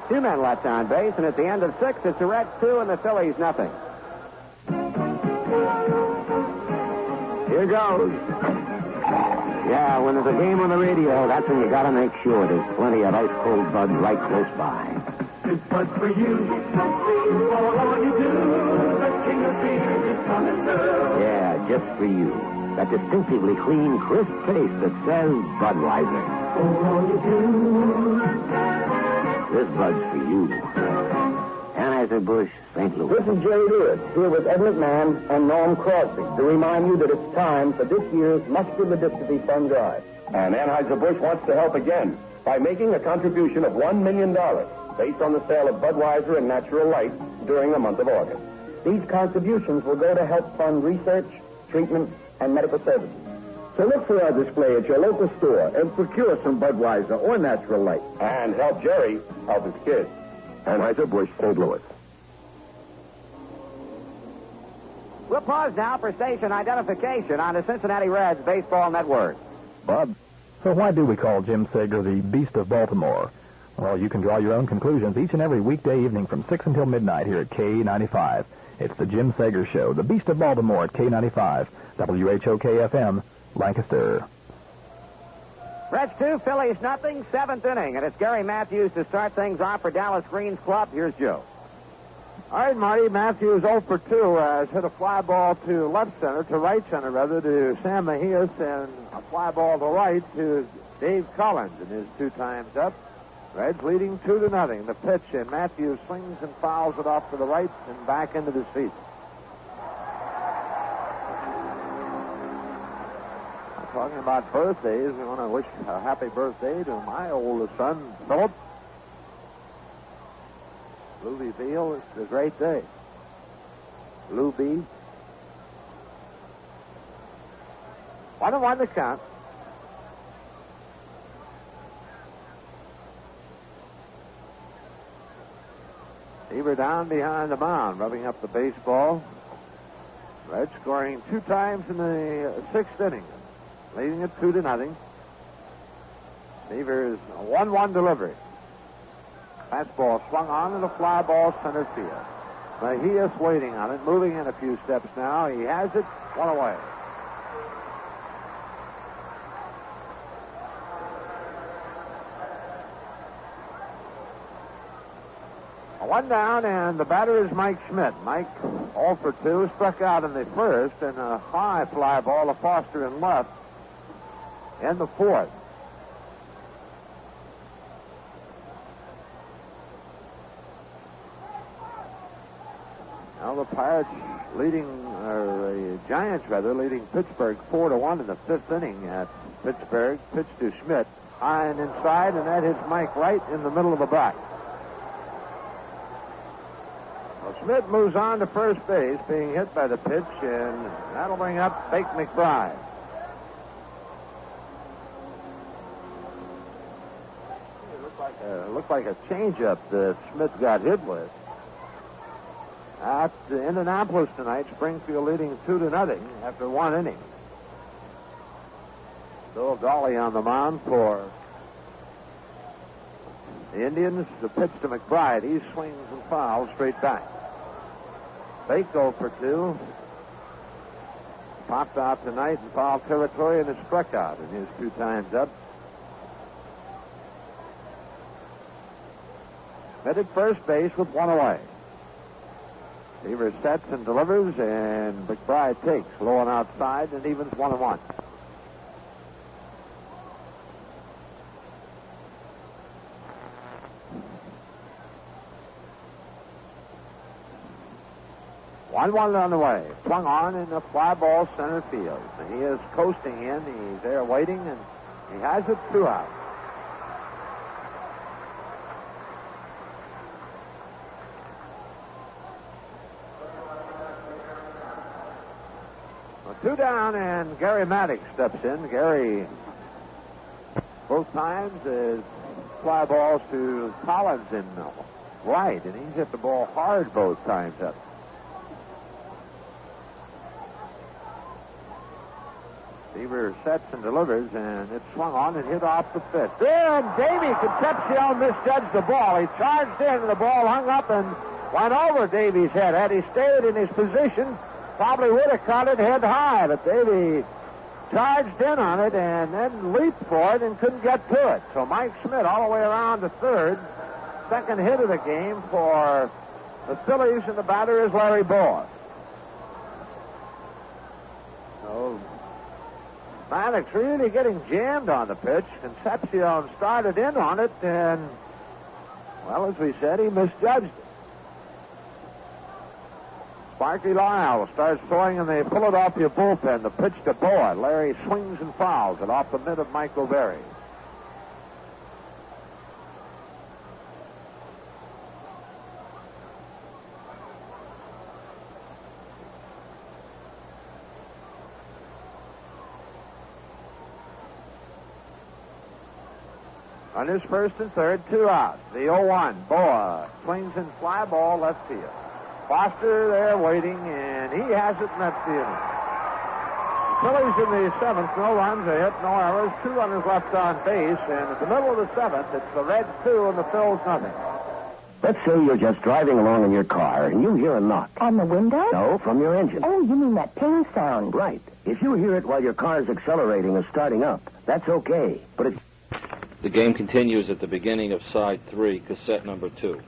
2 men left on base, and at the end of 6, it's the Reds 2 and the Phillies nothing. Here goes. Yeah, when there's a game on the radio, that's when you gotta make sure there's plenty of ice-cold Bud right close by. It's Bud for you. It's so free for all you do. The king of beer is coming through. Yeah, just for you. That distinctively clean, crisp taste that says Budweiser. For all you do. This Bud's for you. Anheuser-Busch, St. Louis. This is Jerry Lewis, here with Ed McMahon and Norm Crosby, to remind you that it's time for this year's Muscular Dystrophy Fund Drive. And Anheuser-Busch wants to help again by making a contribution of $1 million based on the sale of Budweiser and Natural Light during the month of August. These contributions will go to help fund research, treatment, and medical services. So look for our display at your local store and procure some Budweiser or Natural Light. And help Jerry help his kids. Anheuser-Busch, St. Louis. We'll pause now for station identification on the Cincinnati Reds Baseball Network. Bob, so why do we call Jim Sager the Beast of Baltimore? Well, you can draw your own conclusions each and every weekday evening from 6 until midnight here at K95. It's the Jim Sager Show, the Beast of Baltimore at K95, WHOK-FM, Lancaster. Reds 2, Phillies nothing, 7th inning. And it's Gary Matthews to start things off for Dallas Green's club. Here's Joe. All right, Marty. Matthews 0 for 2 has hit a fly ball to left center, to right center, rather, to Sam Mejias, and a fly ball to right to Dave Collins in his 2 times up. Reds leading 2-0. The pitch, and Matthews swings and fouls it off to the right and back into the seat. Talking about birthdays, we want to wish a happy birthday to my oldest son, Philip. Louisville, it's a great day. Lou B. 1-1 to count. Seaver down behind the mound, rubbing up the baseball. Reds scoring 2 times in the 6th inning, leading it 2-0. Seaver's 1-1 delivery. Fastball swung on and a fly ball center field. Mejias waiting on it, moving in a few steps now. He has it, 1 away. A 1 down, and the batter is Mike Schmidt. Mike 0 for 2, struck out in the 1st, and a high fly ball to Foster in left in the 4th. Now the Pirates the Giants leading Pittsburgh 4-1 in the 5th inning at Pittsburgh. Pitch to Schmidt, high and inside, and that hits Mike right in the middle of the back. Well, Schmidt moves on to first base, being hit by the pitch, and that'll bring up Fake McBride. It looked like a changeup that Schmidt got hit with. At Indianapolis tonight, Springfield leading 2-0 after 1 inning. Bill Dolly on the mound for the Indians. The pitch to McBride. He swings and fouls straight back. Fake 0 for 2. Popped out tonight in foul territory and is struck out in his 2 times up. Schmidt at first base with 1 away. Seaver sets and delivers, and McBride takes low and outside and evens 1-1. One on the way. Swung on in the fly ball center field. He is coasting in. He's there waiting, and he has it 2 out. Well, 2 down, and Gary Maddox steps in. Gary, both times, is fly balls to Collins in right, and he's hit the ball hard both times up. Seaver sets and delivers, and it's swung on and hit off the pitch. Then Davey Concepcion misjudged the ball. He charged in, and the ball hung up and went over Davey's head. Had he stayed in his position, probably would have caught it head high, but Davey charged in on it and then leaped for it and couldn't get to it. So Mike Schmidt all the way around to third. 2nd hit of the game for the Phillies, and the batter is Larry Bohr. So Maddox really getting jammed on the pitch. Concepcion started in on it, and, well, as we said, he misjudged it. Sparky Lyle starts throwing in the Philadelphia bullpen. The pitch to Bohr. Larry swings and fouls it off the mid of Mike O'Berry. On his 1st and 3rd, 2 out. The 0-1. Bohr swings and fly ball left field. Foster there waiting, and he has it in that field. The Phillies in the 7th, no runs, a hit, no errors, 2 runners left on base, and at the middle of the 7th, it's the Reds 2 and the Phils nothing. Let's say you're just driving along in your car and you hear a knock. On the window? No, from your engine. Oh, you mean that ping sound? Right. If you hear it while your car is accelerating or starting up, that's okay. But if The game continues at the beginning of side 3, cassette number 2.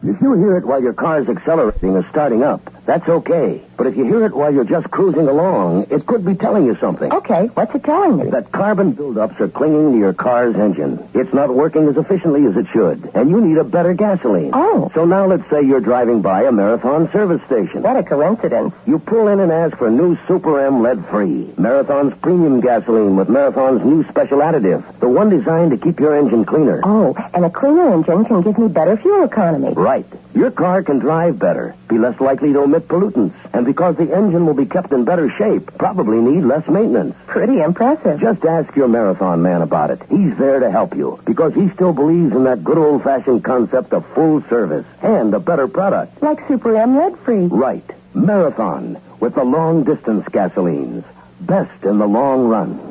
If you hear it while your car's accelerating or starting up, that's okay. But if you hear it while you're just cruising along, it could be telling you something. Okay, what's it telling me? That carbon buildups are clinging to your car's engine. It's not working as efficiently as it should, and you need a better gasoline. Oh. So now let's say you're driving by a Marathon service station. What a coincidence. You pull in and ask for new Super M lead-free. Marathon's premium gasoline with Marathon's new special additive, the one designed to keep your engine cleaner. Oh, and a cleaner engine can give me better fuel economy. Right. Your car can drive better, be less likely to emit pollutants, and because the engine will be kept in better shape, probably need less maintenance. Pretty impressive. Just ask your Marathon man about it. He's there to help you, because he still believes in that good old-fashioned concept of full service and a better product. Like Super M lead-free. Right. Marathon, with the long-distance gasolines. Best in the long run.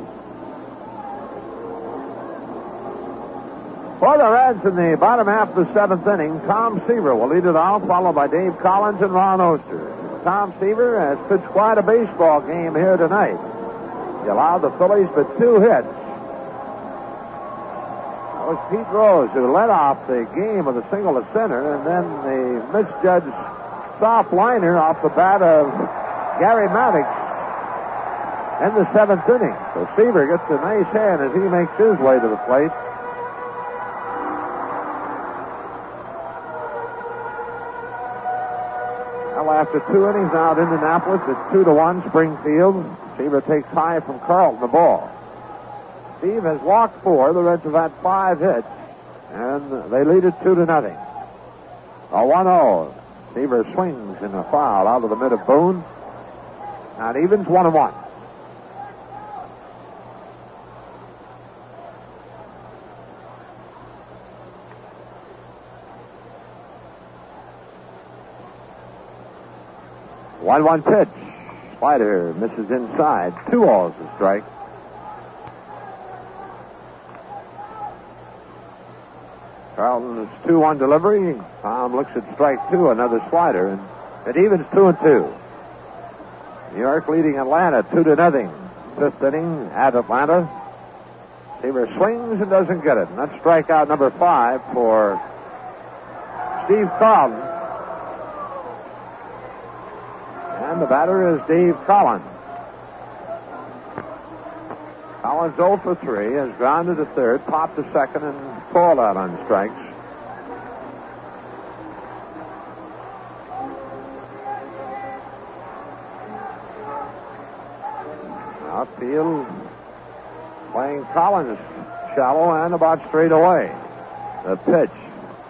For the Reds in the bottom half of the 7th inning, Tom Seaver will lead it off, followed by Dave Collins and Ron Oster. Tom Seaver has pitched quite a baseball game here tonight. He allowed the Phillies but 2 hits. That was Pete Rose who led off the game with a single to center, and then the misjudged soft liner off the bat of Gary Maddox in the 7th inning. So Seaver gets a nice hand as he makes his way to the plate. Well, after 2 innings out in Indianapolis, it's 2-1 Springfield. Seaver takes high from Carlton the ball. Steve has walked 4. The Reds have had 5 hits, and they lead it 2-0. A 1-0. Seaver swings in a foul out of the mid of Boone. Now it evens 1-1. One pitch. Slider misses inside. 2 balls to strike. Carlton's 2-1 delivery. Tom looks at strike 2, another slider, and it evens 2-2. New York leading Atlanta 2-0. 5th inning at Atlanta. Seaver swings and doesn't get it. And that's strikeout number 5 for Steve Carlton. And the batter is Dave Collins. Collins 0 for 3, has grounded to third, popped to second, and called out on strikes. Outfield playing Collins shallow and about straight away. The pitch.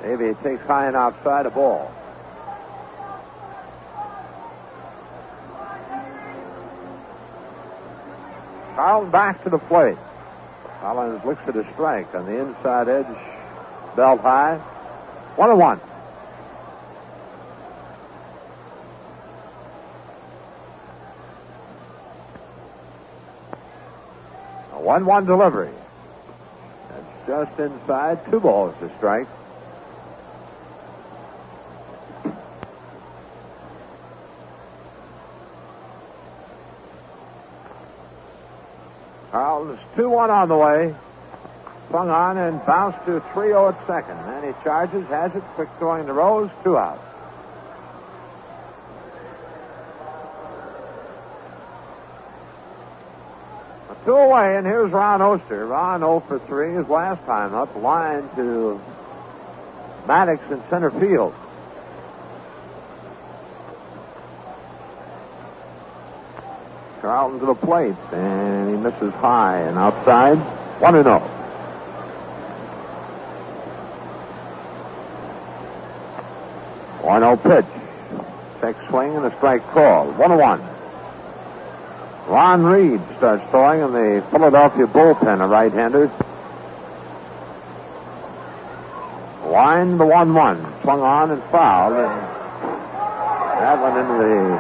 Davey takes high and outside a ball. Carlton back to the plate. Collins looks at a strike on the inside edge, belt high. 1-1. A 1-1 delivery. That's just inside. 2 balls to strike. Carlton's 2-1 on the way. Swung on and bounced to 3-0 at second. And he charges, has it, quick throwing to Rose, 2 out. A 2 away, and here's Ron Oster. Ron 0 for 3 his last time up, line to Maddox in center field. Carlton to the plate, and he misses high and outside. 1-0. Pitch. Check swing and a strike call. 1-1. Ron Reed starts throwing in the Philadelphia bullpen, a right-hander. Line the 1-1. Swung on and fouled, and That one into the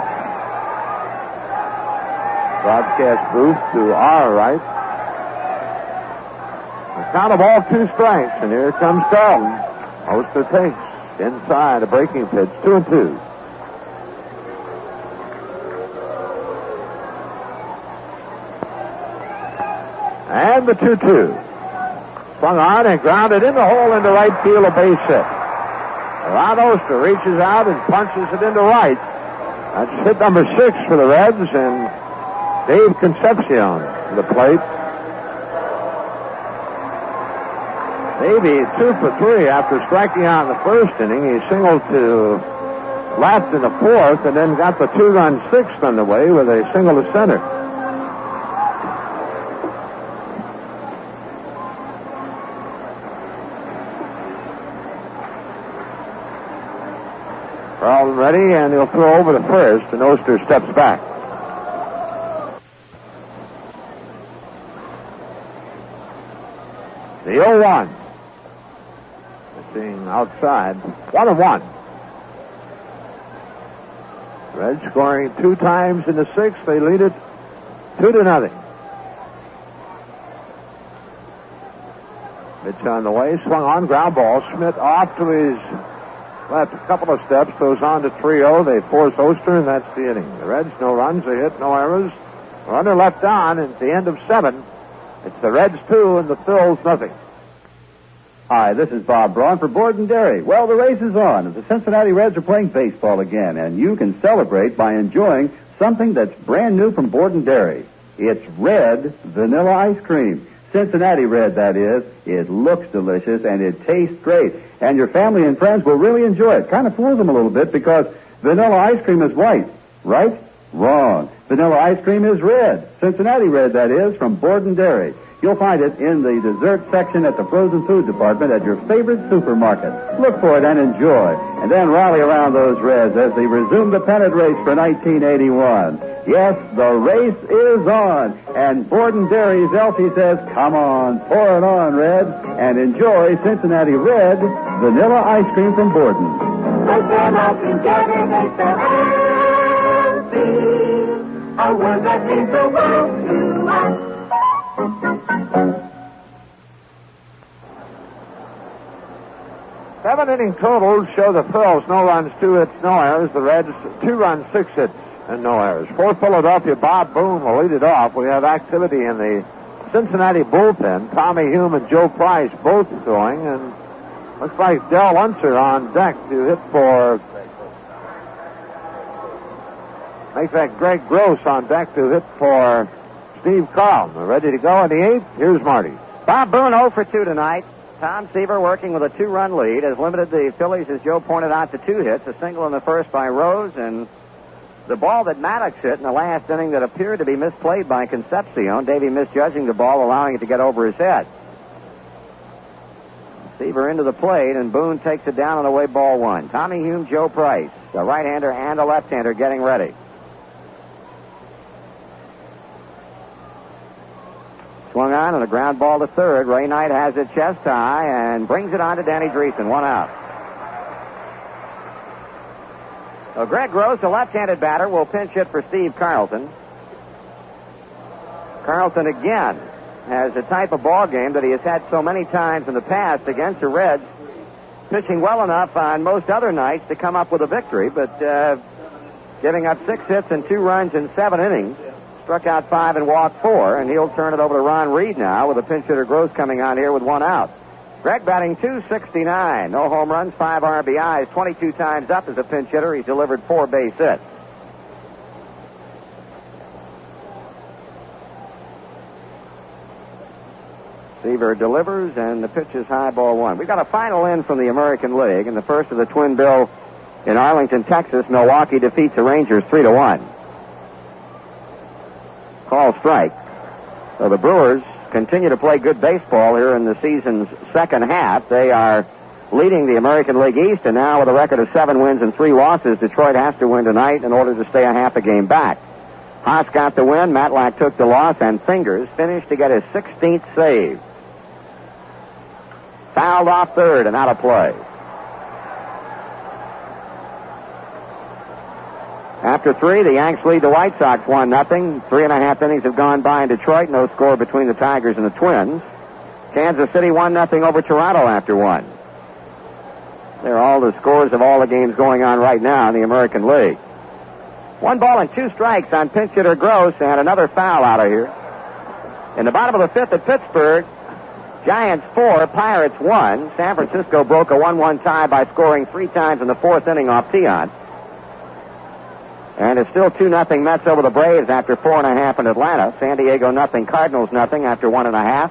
broadcast booth to our right. A count of all 2 strikes, and here comes Carlton. Oster takes inside a breaking pitch, 2-2. And the 2-2. Swung on and grounded in the hole into right field, a base hit. Ron Oster reaches out and punches it into right. That's hit number 6 for the Reds, and Dave Concepcion to the plate. Davey 2 for 3 after striking out in the first inning. He singled to left in the fourth and then got the 2-run sixth underway with a single to center. Carlton ready, and he'll throw over to first, and Oster steps back. The 0-1. Seeing outside. 1-1. Reds scoring 2 times in the 6th. They lead it 2-0. Pitch on the way. Swung on. Ground ball. Schmidt off to his left. A couple of steps. Goes on to 3-0. They force Oster, and that's the inning. The Reds, no runs. They hit, no errors. Runner left on, and at the end of 7. It's the Reds 2 and the Phillies nothing. Hi, this is Bob Braun for Borden Dairy. Well, the race is on. The Cincinnati Reds are playing baseball again, and you can celebrate by enjoying something that's brand new from Borden Dairy. It's red vanilla ice cream. Cincinnati Red, that is. It looks delicious, and it tastes great. And your family and friends will really enjoy it. Kind of fool them a little bit because vanilla ice cream is white, right? Wrong. Vanilla ice cream is red. Cincinnati Red, that is, from Borden Dairy. You'll find it in the dessert section at the frozen food department at your favorite supermarket. Look for it and enjoy. And then rally around those Reds as they resume the pennant race for 1981. Yes, the race is on. And Borden Dairy's Elsie says, come on, pour it on, Reds, and enjoy Cincinnati Red vanilla ice cream from Borden. Put them all together, make them Elsie, a word that means the world to us. 7 inning totals show the Phillies no runs, 2 hits, no errors. The Reds 2 runs, 6 hits, and no errors. For Philadelphia, Bob Boone will lead it off. We have activity in the Cincinnati bullpen. Tommy Hume and Joe Price both throwing, and looks like Del Unser on deck to hit for. Make that Greg Gross on deck to hit for Steve Carlton. Ready to go in the 8th. Here's Marty. Bob Boone 0 for 2 tonight. Tom Seaver working with a 2-run lead has limited the Phillies, as Joe pointed out, to 2 hits, a single in the first by Rose, and the ball that Maddox hit in the last inning that appeared to be misplayed by Concepcion. Davey misjudging the ball, allowing it to get over his head. Seaver into the plate, and Boone takes it down on the way, ball 1. Tommy Hume, Joe Price, a right-hander and a left-hander getting ready. Swung on and a ground ball to third. Ray Knight has it chest high and brings it on to Danny Dreesen. 1 out. So Greg Gross, a left-handed batter, will pinch hit for Steve Carlton. Carlton again has a type of ball game that he has had so many times in the past against the Reds, pitching well enough on most other nights to come up with a victory, but giving up 6 hits and 2 runs in 7 innings. Struck out 5 and walked 4, and he'll turn it over to Ron Reed now with a pinch hitter Gross coming on here with 1 out. Greg batting .269, no home runs, 5 RBIs, 22 times up as a pinch hitter. He's delivered 4 base hits. Seaver delivers, and the pitch is high, ball 1. We've got a final in from the American League, and the first of the twin bill in Arlington, Texas. Milwaukee defeats the Rangers 3-1. Call strike. So the Brewers continue to play good baseball here in the season's second half. They are leading the American League East, and now with a record of 7 wins and 3 losses, Detroit has to win tonight in order to stay a half a game back. Haas got the win, Matlack took the loss, and Fingers finished to get his 16th save. Fouled off third and out of play. After 3, the Yanks lead the White Sox 1-0. 3.5 innings have gone by in Detroit. No score between the Tigers and the Twins. Kansas City 1-0 over Toronto after 1. They're all the scores of all the games going on right now in the American League. 1 ball and 2 strikes on pinch hitter Gross, and another foul out of here. In the bottom of the 5th at Pittsburgh, Giants 4, Pirates 1. San Francisco broke a 1-1 tie by scoring 3 times in the 4th inning off Tiant. And it's still 2-0 Mets over the Braves after 4.5 in Atlanta. San Diego 0, Cardinals 0 after 1.5.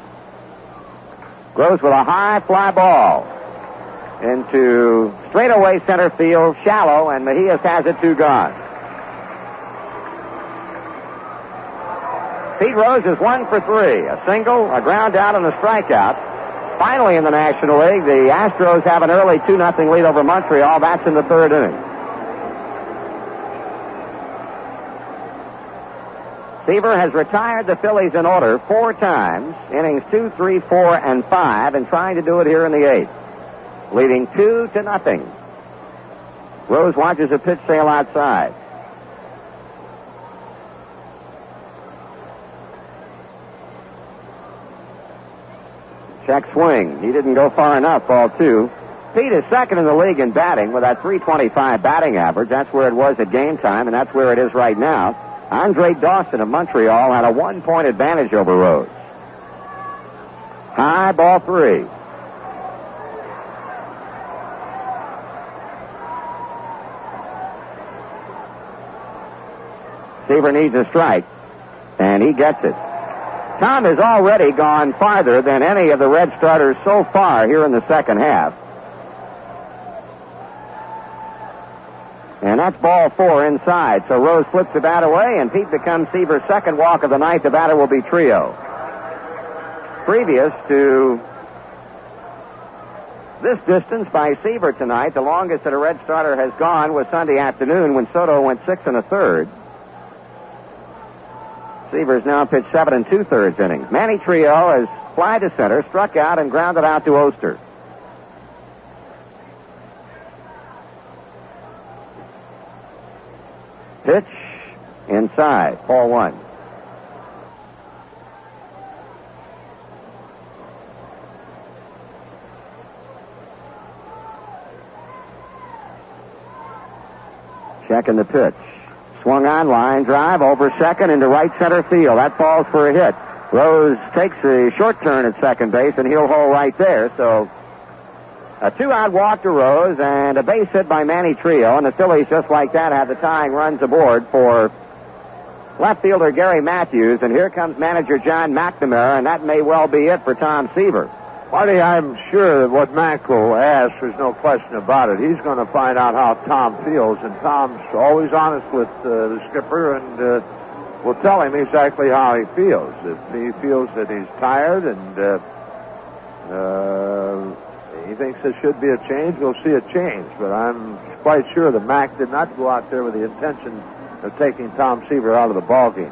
Gross with a high fly ball into straightaway center field, shallow, and Mejias has it 2 gone. Pete Rose is 1 for 3. A single, a ground out, and a strikeout. Finally in the National League, the Astros have an early 2-0 lead over Montreal. That's in the 3rd inning. Seaver has retired the Phillies in order 4 times, innings 2, 3, 4, and 5, and trying to do it here in the 8th, leading 2-0. Rose watches a pitch sail outside. Check swing. He didn't go far enough, ball 2. Pete is 2nd in the league in batting with that .325 batting average. That's where it was at game time, and that's where it is right now. Andre Dawson of Montreal had a 1-point advantage over Rose. High, ball 3. Seaver needs a strike, and he gets it. Tom has already gone farther than any of the Red starters so far here in the second half. And that's ball 4 inside. So Rose flips the bat away, and Pete becomes Seaver's second walk of the night. The batter will be Trio. Previous to this distance by Seaver tonight, the longest that a Red starter has gone was Sunday afternoon when Soto went 6 1/3. Seaver's now pitched 7 2/3 innings. Manny Trio has flied to center, struck out, and grounded out to Oster. Pitch inside, ball 1. Checking the pitch. Swung on, line drive over second into right center field. That falls for a hit. Rose takes a short turn at second base, and he'll hold right there. So a 2-out walk to Rose and a base hit by Manny Trio, and the Phillies, just like that, have the tying runs aboard for left fielder Gary Matthews, and here comes manager John McNamara, and that may well be it for Tom Seaver. Marty, I'm sure that what Mac will ask, there's no question about it. He's going to find out how Tom feels, and Tom's always honest with the skipper and will tell him exactly how he feels. If he feels that he's tired and he thinks there should be a change, we'll see a change. But I'm quite sure that Mac did not go out there with the intention of taking Tom Seaver out of the ballgame.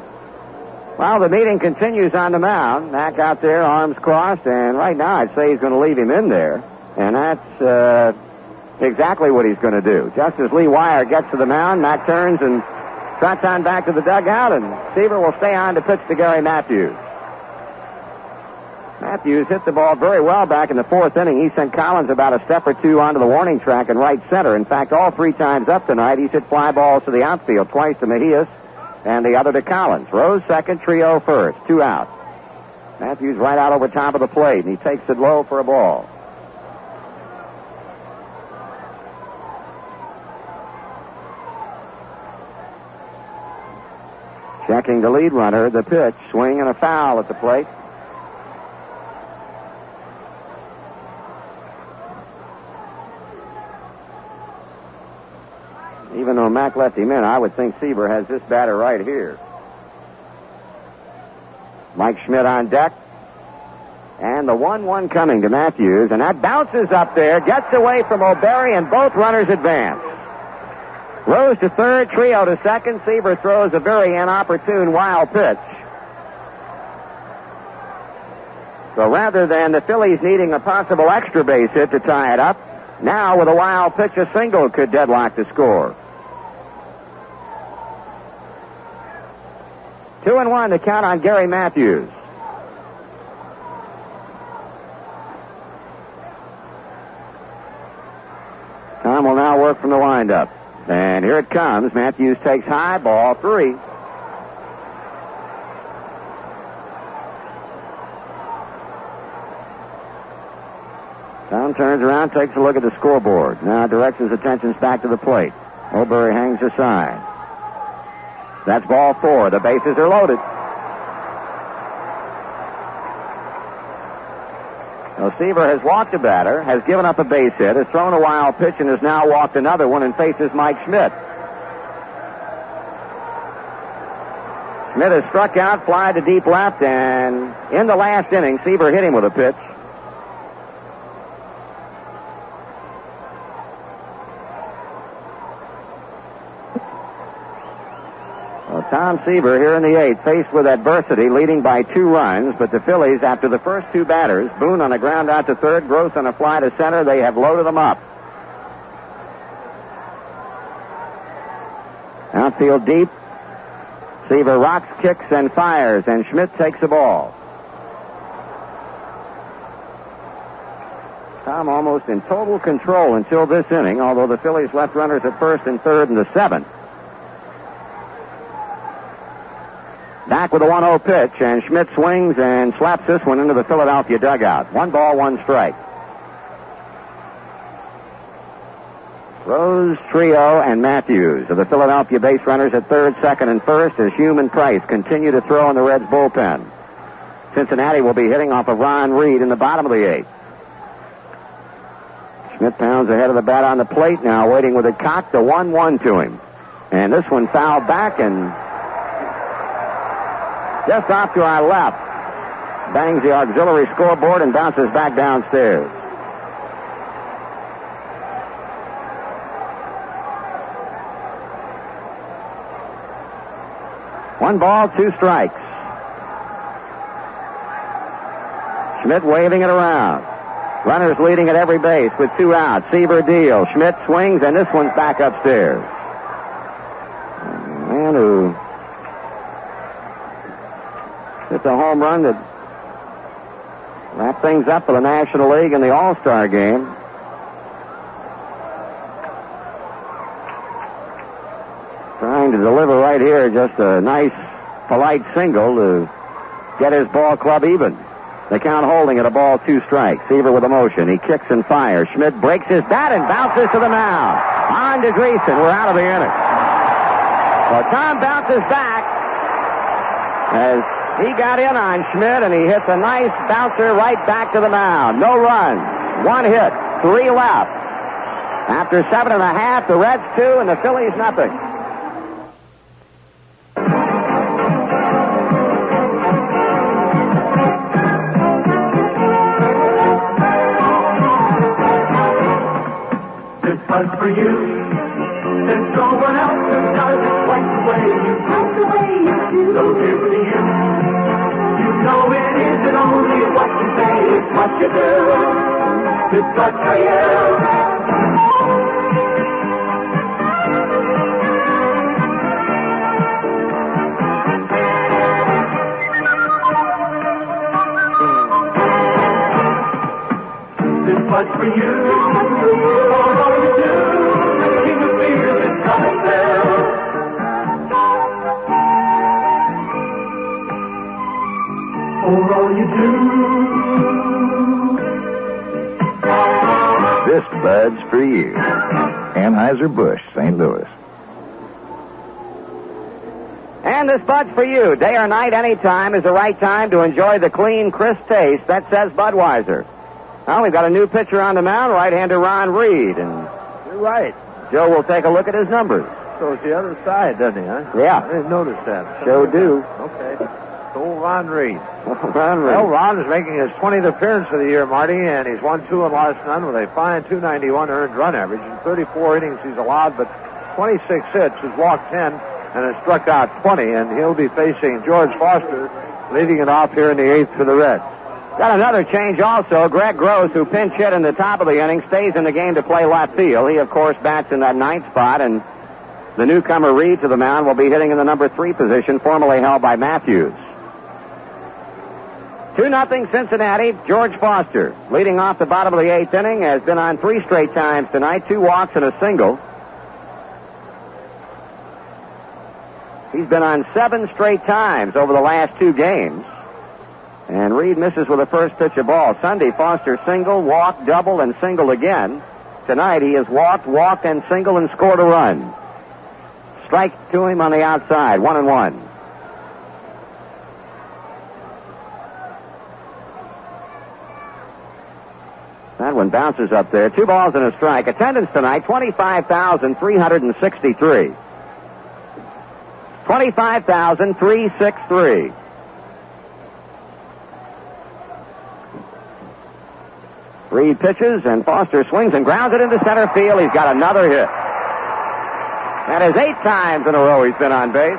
Well, the meeting continues on the mound. Mac out there, arms crossed, and right now I'd say he's going to leave him in there. And that's exactly what he's going to do. Just as Lee Wire gets to the mound, Mac turns and trots on back to the dugout, and Seaver will stay on to pitch to Gary Matthews. Matthews hit the ball very well back in the 4th inning. He sent Collins about a step or 2 onto the warning track in right center. In fact, all 3 times up tonight, he's hit fly balls to the outfield, twice to Mejias and the other to Collins. Rose second, Trio first, 2 out. Matthews right out over top of the plate, and he takes it low for a ball. Checking the lead runner, the pitch, swing and a foul at the plate. Even though Mac left him in, I would think Seaver has this batter right here. Mike Schmidt on deck. And the 1-1 coming to Matthews. And that bounces up there, gets away from O'Berry, and both runners advance. Rose to third, Trio to second. Seaver throws a very inopportune wild pitch. So rather than the Phillies needing a possible extra base hit to tie it up, now with a wild pitch, a single could deadlock the score. 2-1 to count on Gary Matthews. Tom will now work from the windup. And here it comes. Matthews takes high, ball 3. Tom turns around, takes a look at the scoreboard. Now directs his attentions back to the plate. O'Bury hangs aside. That's ball 4. The bases are loaded. Well, Seaver has walked a batter, has given up a base hit, has thrown a wild pitch, and has now walked another one and faces Mike Schmidt. Schmidt has struck out, fly to deep left, and in the last inning, Seaver hit him with a pitch. Tom Seaver here in the 8th, faced with adversity, leading by 2 runs, but the Phillies, after the first 2 batters, Boone on a ground out to third, Gross on a fly to center, they have loaded them up. Outfield deep. Seaver rocks, kicks, and fires, and Schmidt takes the ball. Tom almost in total control until this inning, although the Phillies left runners at first and third in the 7th. Back with a 1-0 pitch, and Schmidt swings and slaps this one into the Philadelphia dugout. 1 ball, 1 strike. Rose, Trio, and Matthews are the Philadelphia base runners at third, second, and first as Hume and Price continue to throw in the Reds' bullpen. Cincinnati will be hitting off of Ron Reed in the bottom of the 8th. Schmidt pounds ahead of the bat on the plate now, waiting with it cocked, the 1-1 to him. And this one fouled back and just off to our left. Bangs the auxiliary scoreboard and bounces back downstairs. One ball, 2 strikes. Schmidt waving it around. Runners leading at every base with 2 outs. Seaver deals. Schmidt swings, and this one's back upstairs. A man who hits a home run that wrapped things up for the National League in the All-Star game. Trying to deliver right here just a nice, polite single to get his ball club even. The count holding at a ball, 2 strikes. Seaver with a motion. He kicks and fires. Schmidt breaks his bat and bounces to the mound. On to Greason. We're out of the inning. Well, Tom bounces back as he got in on Schmidt, and he hits a nice bouncer right back to the mound. No runs, 1 hit, 3 left. After 7.5, the Reds 2 and the Phillies nothing. This one's for you. There's no one else who does it quite the way you do. Quite the way you do. So here's to you. You know it isn't only what you say, it's what you do. This one's for you. This one's for you. For all you do, the king of beer is coming down. For all you do. This Bud's for you. Anheuser-Busch, St. Louis. And this Bud's for you. Day or night, any time is the right time to enjoy the clean, crisp taste that says Budweiser. Well, we've got a new pitcher on the mound, right-hander Ron Reed, and You're right. Joe will take a look at his numbers. So it's the other side, doesn't he, huh? Yeah. I didn't notice that. Joe do. Okay. So Ron Reed. Ron Reed. Well, Ron is making his 20th appearance of the year, Marty, and he's won 2 and lost none with a fine 291 earned run average. In 34 innings he's allowed, but 26 hits, has walked 10, and has struck out 20, and he'll be facing George Foster, leading it off here in the 8th for the Reds. Got another change also. Greg Gross, who pinch hit in the top of the inning, stays in the game to play left field. He, of course, bats in that 9th spot, and The newcomer Reed to the mound will be hitting in the number 3 position, formerly held by Matthews. 2-0 Cincinnati. George Foster, leading off the bottom of the 8th inning, has been on 3 straight times tonight, 2 walks and a single. He's been on 7 straight times over the last 2 games. And Reed misses with the first pitch of ball. Sunday, Foster single, walked, double, and singled again. Tonight, he has walked, and singled, and scored a run. Strike to him on the outside, 1-1. That one bounces up there. 2 balls and a strike. Attendance tonight, 25,363. 25,363. Reed pitches, and Foster swings and grounds it into center field. He's got another hit. That is 8 times in a row he's been on base.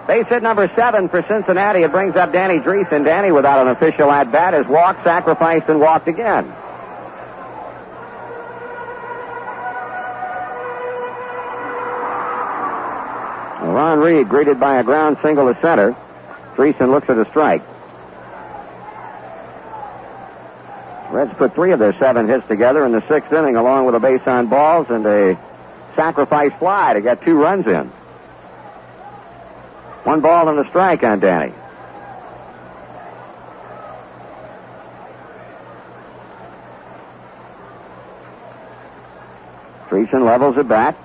Base hit number 7 for Cincinnati. It brings up Danny Dreesen. Danny, without an official at-bat, has walked, sacrificed, and walked again. Ron Reed greeted by a ground single to center. Dreesen looks at a strike. Reds put 3 of their 7 hits together in the 6th inning, along with a base on balls and a sacrifice fly to get 2 runs in. 1 ball and a strike on Danny. Dreesen levels it back.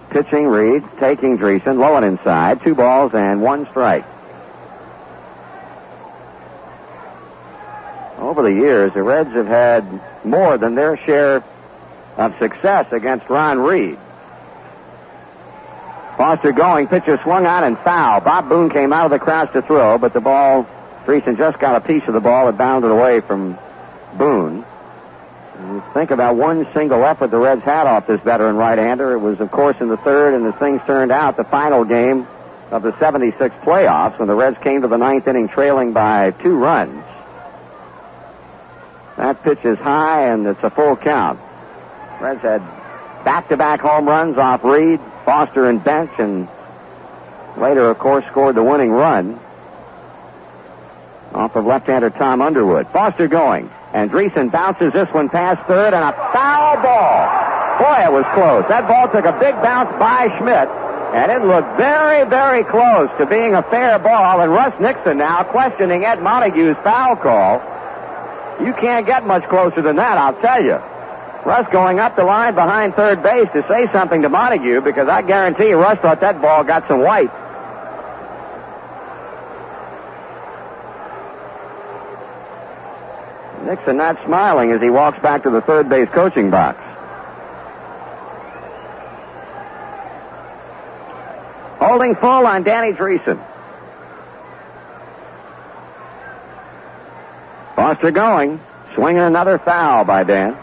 Pitching Reed, taking Dreesen, low and inside. 2 balls and 1 strike. Over the years, the Reds have had more than their share of success against Ron Reed. Foster going, pitcher swung on and foul. Bob Boone came out of the crouch to throw, but the ball, Dreesen just got a piece of the ball. It bounded away from Boone. You think about one single effort the Reds had off this veteran right-hander. It was, of course, in the 3rd, and as things turned out, the final game of the 76 playoffs when the Reds came to the 9th inning trailing by 2 runs. That pitch is high, and it's a full count. Reds had back-to-back home runs off Reed, Foster, and Bench, and later, of course, scored the winning run off of left-hander Tom Underwood. Foster going, and Dreesen bounces this one past 3rd, and a foul ball. Boy, it was close. That ball took a big bounce by Schmidt, and it looked very, very close to being a fair ball, and Russ Nixon now questioning Ed Montague's foul call. You can't get much closer than that, I'll tell you. Russ going up the line behind 3rd base to say something to Montague, because I guarantee you Russ thought that ball got some white. Nixon not smiling as he walks back to the 3rd base coaching box. Holding full on Danny Dreesen. Foster going, swinging another foul by Dan.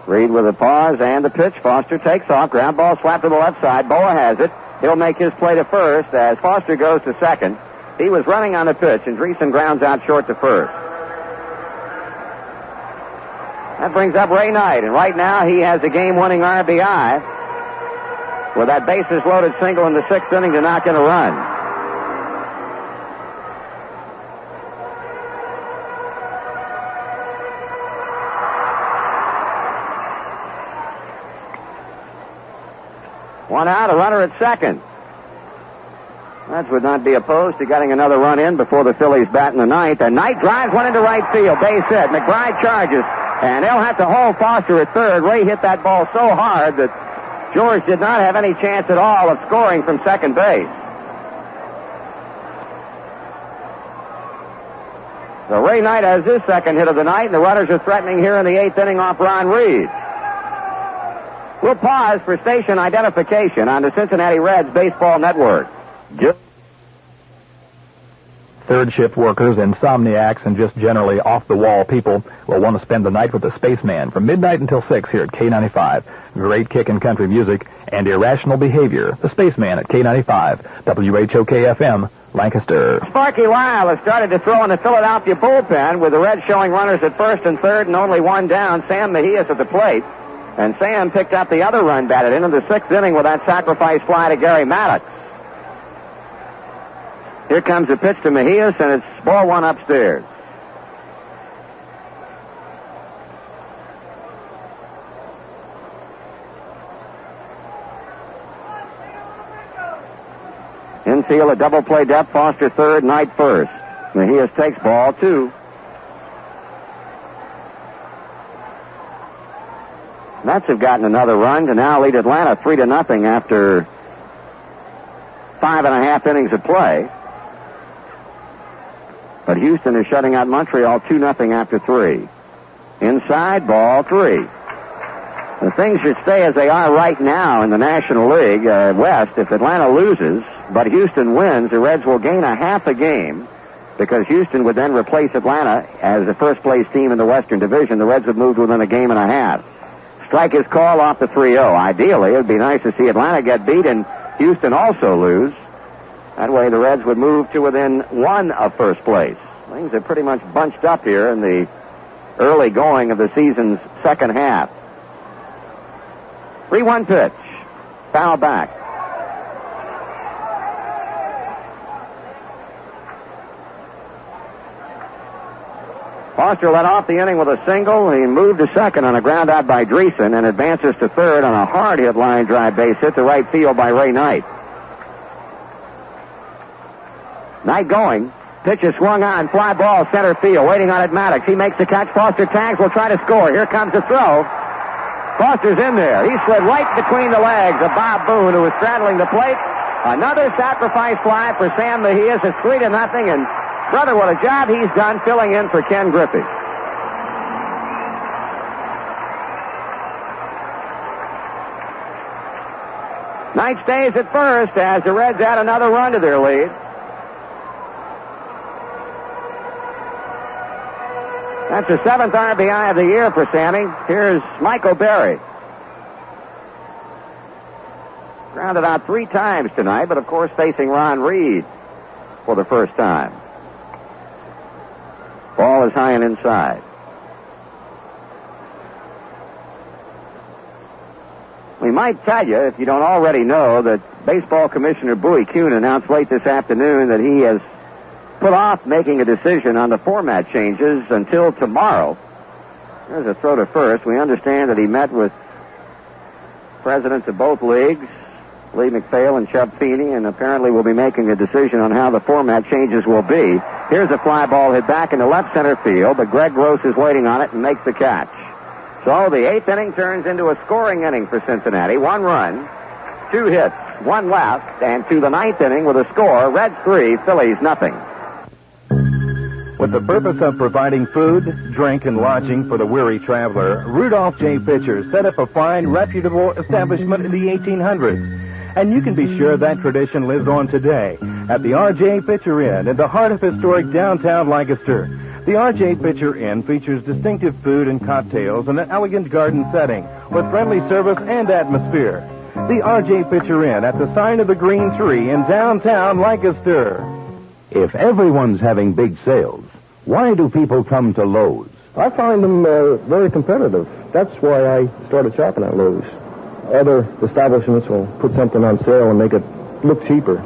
Reed with a pause and the pitch. Foster takes off. Ground ball slapped to the left side. Boa has it. He'll make his play to first as Foster goes to second. He was running on the pitch, and Dreesen grounds out short to first. That brings up Ray Knight, and right now he has a game-winning RBI with that bases-loaded single in the 6th inning to knock in a run. One out, a runner at second. That would not be opposed to getting another run in before the Phillies bat in the 9th. And Knight drives one into right field. Base hit. McBride charges. And they'll have to hold Foster at 3rd. Ray hit that ball so hard that George did not have any chance at all of scoring from second base. So Ray Knight has his second hit of the night, and the runners are threatening here in the 8th inning off Ron Reed. We'll pause for station identification on the Cincinnati Reds Baseball Network. Third shift workers, insomniacs, and just generally off-the-wall people will want to spend the night with the Spaceman from midnight until 6 here at K95. Great kickin' country music and irrational behavior. The Spaceman at K95, WHOK-FM, Lancaster. Sparky Lyle has started to throw in the Philadelphia bullpen with the Reds showing runners at first and third and only one down. Sam Mejias at the plate. And Sam picked up the other run batted in the 6th inning with that sacrifice fly to Gary Maddox. Here comes a pitch to Mejias, and it's ball one upstairs. Infield, a double play depth, Foster third, Knight first. Mejias takes ball 2. Mets have gotten another run to now lead Atlanta 3-0 after 5.5 innings of play. But Houston is shutting out Montreal 2-0 after 3. Inside, ball 3. The things should stay as they are right now in the National League West. If Atlanta loses, but Houston wins, the Reds will gain a half a game because Houston would then replace Atlanta as the first-place team in the Western Division. The Reds would move within a game and a half. Strike his call off the 3-0. Ideally, it would be nice to see Atlanta get beat and Houston also lose. That way the Reds would move to within 1 of first place. Things are pretty much bunched up here in the early going of the season's second half. 3-1 pitch. Foul back. Foster led off the inning with a single. He moved to second on a ground out by Dreesen and advances to third on a hard hit line drive base hit to right field by Ray Knight. Knight going. Pitch is swung on. Fly ball center field. Waiting on it, Maddox. He makes the catch. Foster tags. Will try to score. Here comes the throw. Foster's in there. He slid right between the legs of Bob Boone, who was straddling the plate. Another sacrifice fly for Sam Mejias. It's 3-0, and brother, what a job he's done filling in for Ken Griffey. Knight stays at first as the Reds add another run to their lead. That's the 7th RBI of the year for Sammy. Here's Michael Berry. Grounded out 3 times tonight, but of course facing Ron Reed for the first time. Ball is high and inside. We might tell you, if you don't already know, that Baseball Commissioner Bowie Kuhn announced late this afternoon that he has put off making a decision on the format changes until tomorrow. There's a throw to first. We understand that he met with presidents of both leagues, Lee McPhail and Chubb Feeney, and apparently will be making a decision on how the format changes will be. Here's a fly ball hit back into left center field, but Greg Gross is waiting on it and makes the catch. So the 8th inning turns into a scoring inning for Cincinnati. 1 run, 2 hits, 1 left, and to the 9th inning with a score, Reds 3, Phillies nothing. With the purpose of providing food, drink, and lodging for the weary traveler, Rudolph J. Pitcher set up a fine, reputable establishment in the 1800s. And you can be sure that tradition lives on today at the R.J. Pitcher Inn in the heart of historic downtown Lancaster. The R.J. Pitcher Inn features distinctive food and cocktails in an elegant garden setting with friendly service and atmosphere. The R.J. Pitcher Inn at the sign of the Green Tree in downtown Lancaster. If everyone's having big sales, why do people come to Lowe's? I find them very competitive. That's why I started shopping at Lowe's. Other establishments will put something on sale and make it look cheaper.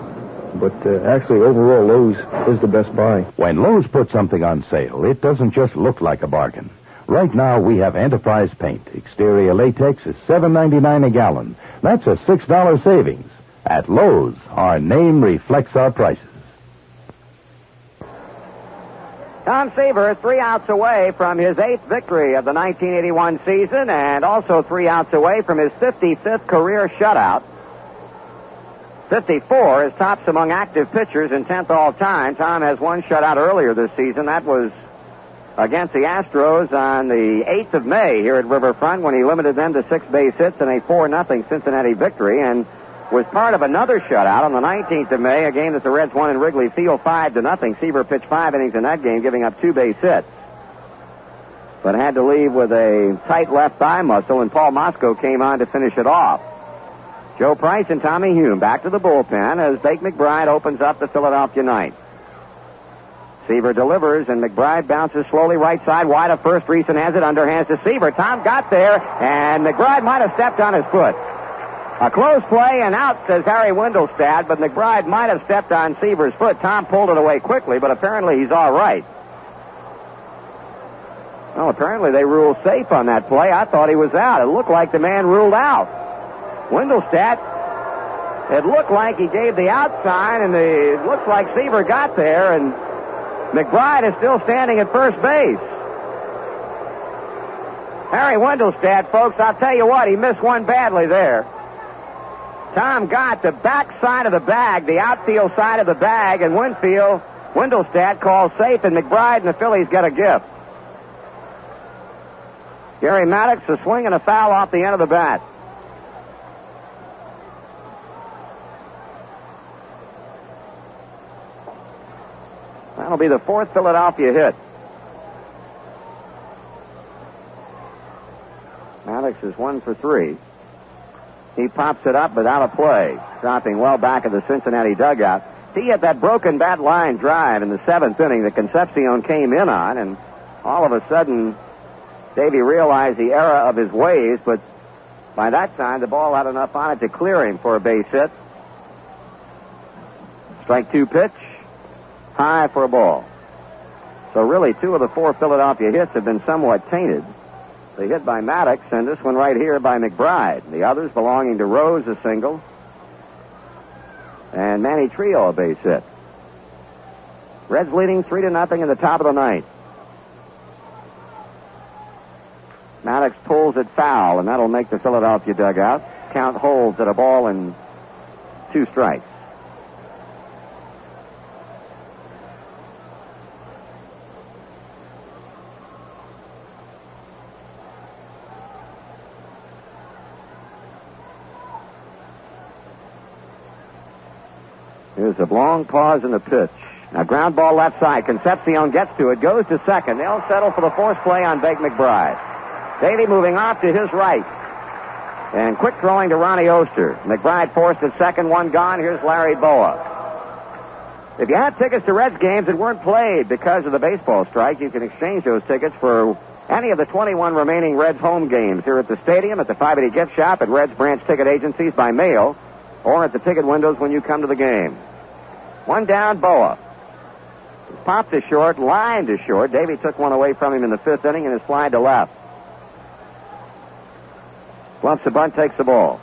But actually, overall, Lowe's is the best buy. When Lowe's puts something on sale, it doesn't just look like a bargain. Right now, we have Enterprise paint. Exterior latex is $7.99 a gallon. That's a $6 savings. At Lowe's, our name reflects our prices. Tom Seaver 3 outs away from his 8th victory of the 1981 season and also 3 outs away from his 55th career shutout. 54 is tops among active pitchers and 10th all time. Tom has 1 shutout earlier this season. That was against the Astros on the 8th of May here at Riverfront when he limited them to 6 base hits and a 4-0 Cincinnati victory. And was part of another shutout on the 19th of May, a game that the Reds won in Wrigley Field 5-0. Seaver pitched 5 innings in that game, giving up 2 base hits, but had to leave with a tight left thigh muscle, and Paul Moscow came on to finish it off. Joe Price and Tommy Hume back to the bullpen as Bake McBride opens up the Philadelphia ninth. Seaver delivers, and McBride bounces slowly right side, wide of first. Reason has it, underhands to Seaver. Tom got there, and McBride might have stepped on his foot. A close play and out, says Harry Wendelstedt, but McBride might have stepped on Seaver's foot. Tom pulled it away quickly, but apparently he's all right. Well, apparently they ruled safe on that play. I thought he was out. It looked like the man ruled out. Wendelstedt, it looked like he gave the out sign, and it looks like Seaver got there, and McBride is still standing at first base. Harry Wendelstedt, folks, I'll tell you what, he missed one badly there. Tom got the back side of the bag, the outfield side of the bag, and Wendelstedt calls safe, and McBride and the Phillies get a gift. Gary Maddox, a swing and a foul off the end of the bat. That'll be the 4th Philadelphia hit. Maddox is 1 for 3. He pops it up without a play, dropping well back of the Cincinnati dugout. He hit that broken bat line drive in the 7th inning that Concepcion came in on, and all of a sudden, Davey realized the error of his ways, but by that time, the ball had enough on it to clear him for a base hit. Strike 2 pitch. High for a ball. So really, 2 of the 4 Philadelphia hits have been somewhat tainted. The hit by Maddox, and this one right here by McBride. The others belonging to Rose, a single, and Manny Trio, a base hit. Reds leading 3-0 in the top of the ninth. Maddox pulls it foul, and that'll make the Philadelphia dugout. Count holds at a ball and 2 strikes. Here's a long pause in the pitch. Now, ground ball left side. Concepcion gets to it, goes to second. They'll settle for the force play on Bake McBride. Davey moving off to his right. And quick throwing to Ronnie Oster. McBride forced at second, 1 gone. Here's Larry Boa. If you have tickets to Reds games that weren't played because of the baseball strike, you can exchange those tickets for any of the 21 remaining Reds home games here at the stadium, at the 580 gift shop, at Reds branch ticket agencies by mail, or at the ticket windows when you come to the game. 1 down, Boa. Popped to short, lined to short. Davey took one away from him in the 5th inning and is flied to left. Bluffs the bunt, takes the ball.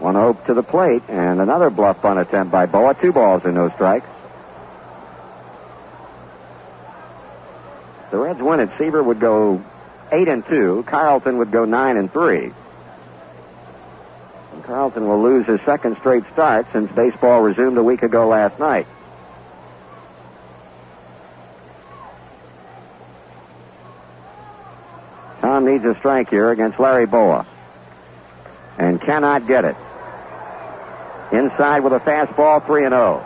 One hope to the plate, and another bluff bunt attempt by Boa. 2 balls and no strikes. The Reds win it. Seaver would go 8-2. Carlton would go 9-3. And Carlton will lose his 2nd straight start since baseball resumed a week ago last night. Tom needs a strike here against Larry Boa and cannot get it. Inside with a fastball, 3-0.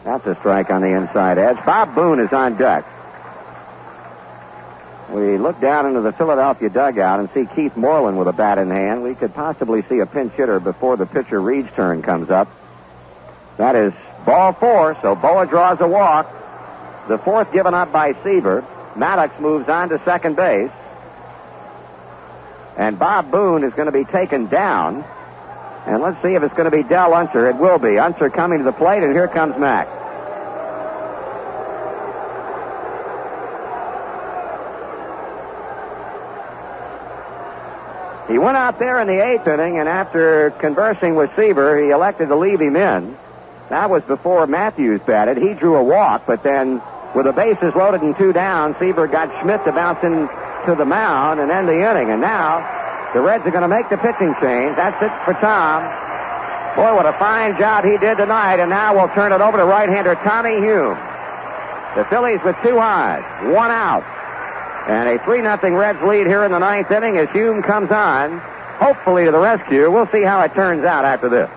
That's a strike on the inside edge. Bob Boone is on deck. We look down into the Philadelphia dugout and see Keith Moreland with a bat in hand. We could possibly see a pinch hitter before the pitcher Reed's turn comes up. That is ball 4, so Boa draws a walk. The 4th given up by Seaver. Maddox moves on to second base. And Bob Boone is going to be taken down. And let's see if it's going to be Del Unser. It will be. Unser coming to the plate, and here comes Mack. He went out there in the 8th inning, and after conversing with Seaver, he elected to leave him in. That was before Matthews batted. He drew a walk, but then With the bases loaded and 2 down, Seaver got Schmidt to bounce into the mound and end the inning. And now the Reds are going to make the pitching change. That's it for Tom. Boy, what a fine job he did tonight. And now we'll turn it over to right-hander Tommy Hume. The Phillies with 2 highs, 1 out. And a 3-0 Reds lead here in the 9th inning as Hume comes on, hopefully to the rescue. We'll see how it turns out after this.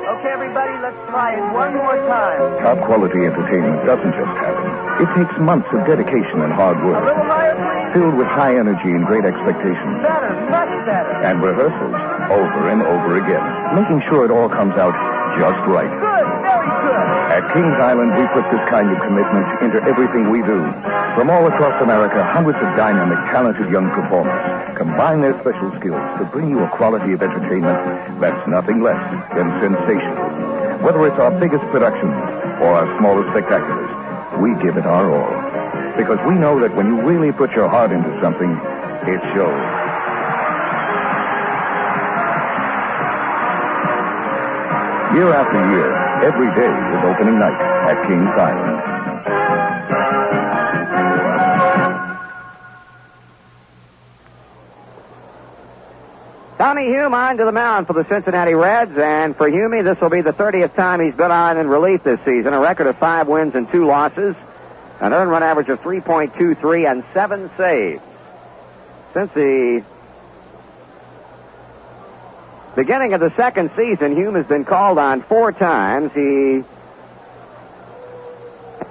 Okay, everybody, let's try it one more time. Top quality entertainment doesn't just happen. It takes months of dedication and hard work. A little higher, please. Filled with high energy and great expectations. Better, much better. And rehearsals over and over again. Making sure it all comes out just right. Good, very good. At Kings Island, we put this kind of commitment into everything we do. From all across America, hundreds of dynamic, talented young performers combine their special skills to bring you a quality of entertainment that's nothing less than sensational. Whether it's our biggest productions or our smallest spectaculars, we give it our all. Because we know that when you really put your heart into something, it shows. Year after year, every day is opening night at Kings Island. Tommy Hume on to the mound for the Cincinnati Reds, and for Hume, this will be the 30th time he's been on in relief this season. A record of 5 wins and 2 losses, an earned run average of 3.23 and 7 saves. Since the beginning of the second season, Hume has been called on 4 times. He,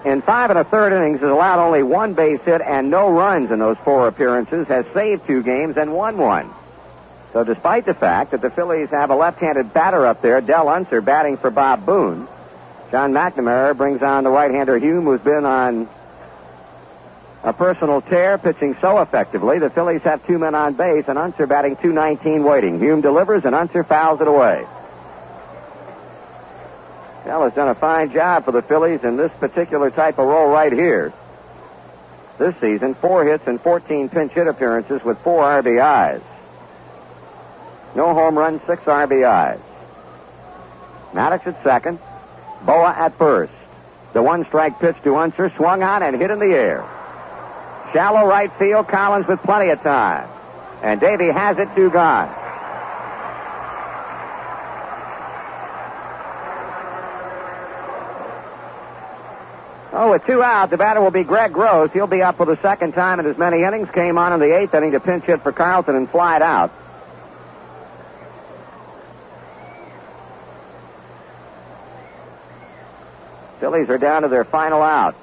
in 5 1/3 innings, has allowed only 1 base hit and no runs in those 4 appearances, has saved 2 games and won 1. So despite the fact that the Phillies have a left-handed batter up there, Del Unser batting for Bob Boone, John McNamara brings on the right-hander Hume, who's been on a personal tear, pitching so effectively. The Phillies have 2 men on base, and Unser batting .219 waiting. Hume delivers, and Unser fouls it away. Del has done a fine job for the Phillies in this particular type of role right here. This season, 4 hits and 14 pinch hit appearances with 4 RBIs. No home runs, 6 RBIs. Maddox at second. Boa at first. The 1-strike pitch to Unser, swung on and hit in the air. Shallow right field, Collins with plenty of time. And Davey has it, 2 gone. Oh, with 2 out, the batter will be Greg Gross. He'll be up for the second time in as many innings. Came on in the 8th inning to pinch hit for Carlton and fly it out. Phillies are down to their final out.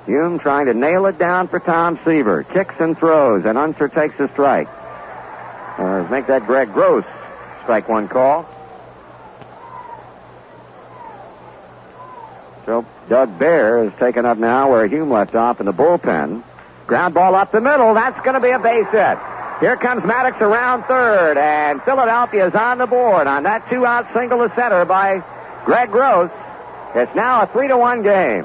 Hume trying to nail it down for Tom Seaver. Kicks and throws, and Unser takes a strike. Make that Greg Gross strike 1 call. So Doug Bear is taken up now where Hume left off in the bullpen. Ground ball up the middle. That's going to be a base hit. Here comes Maddox around third, and Philadelphia is on the board on that 2-out single to center by Greg Gross. It's now a 3-1 game.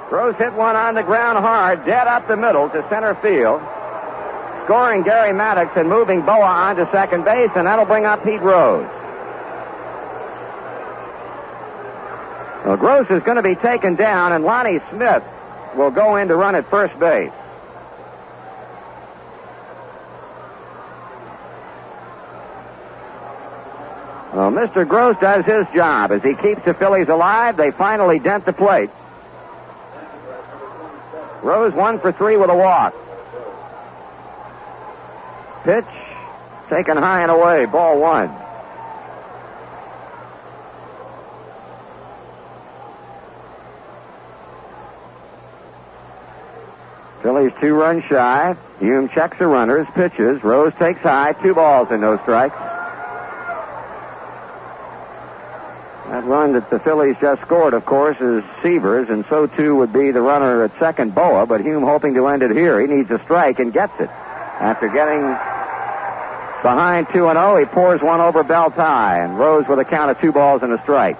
Gross hit one on the ground hard, dead up the middle to center field. Scoring Gary Maddox and moving Boa onto second base, and that'll bring up Pete Rose. Well, Gross is going to be taken down, and Lonnie Smith will go in to run at first base. Well, Mr. Gross does his job as he keeps the Phillies alive. They finally dent the plate. Rose 1 for 3 with a walk. Pitch taken high and away, ball 1. Phillies 2 runs shy. Hume checks the runners, pitches. Rose takes high, 2 balls and no strikes. That run that the Phillies just scored, of course, is Seaver's, and so too would be the runner at second, Boa, but Hume hoping to end it here. He needs a strike and gets it. After getting behind 2-0, he pours one over Beltai, and Rose with a count of 2 balls and a strike.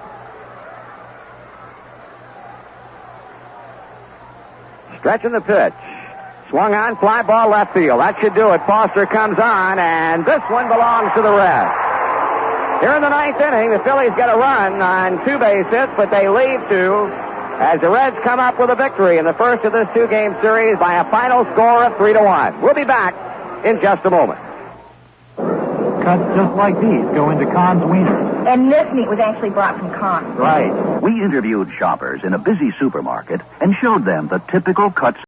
Stretching the pitch. Swung on, fly ball left field. That should do it. Foster comes on, and this one belongs to the Reds. Here in the ninth inning, the Phillies get a run on 2 base hits, but they leave 2 as the Reds come up with a victory in the first of this 2-game series by a final score of 3-1. We'll be back in just a moment. Cuts just like these go into Kahn's Wieners. And this meat was actually brought from Kahn. Right. We interviewed shoppers in a busy supermarket and showed them the typical cuts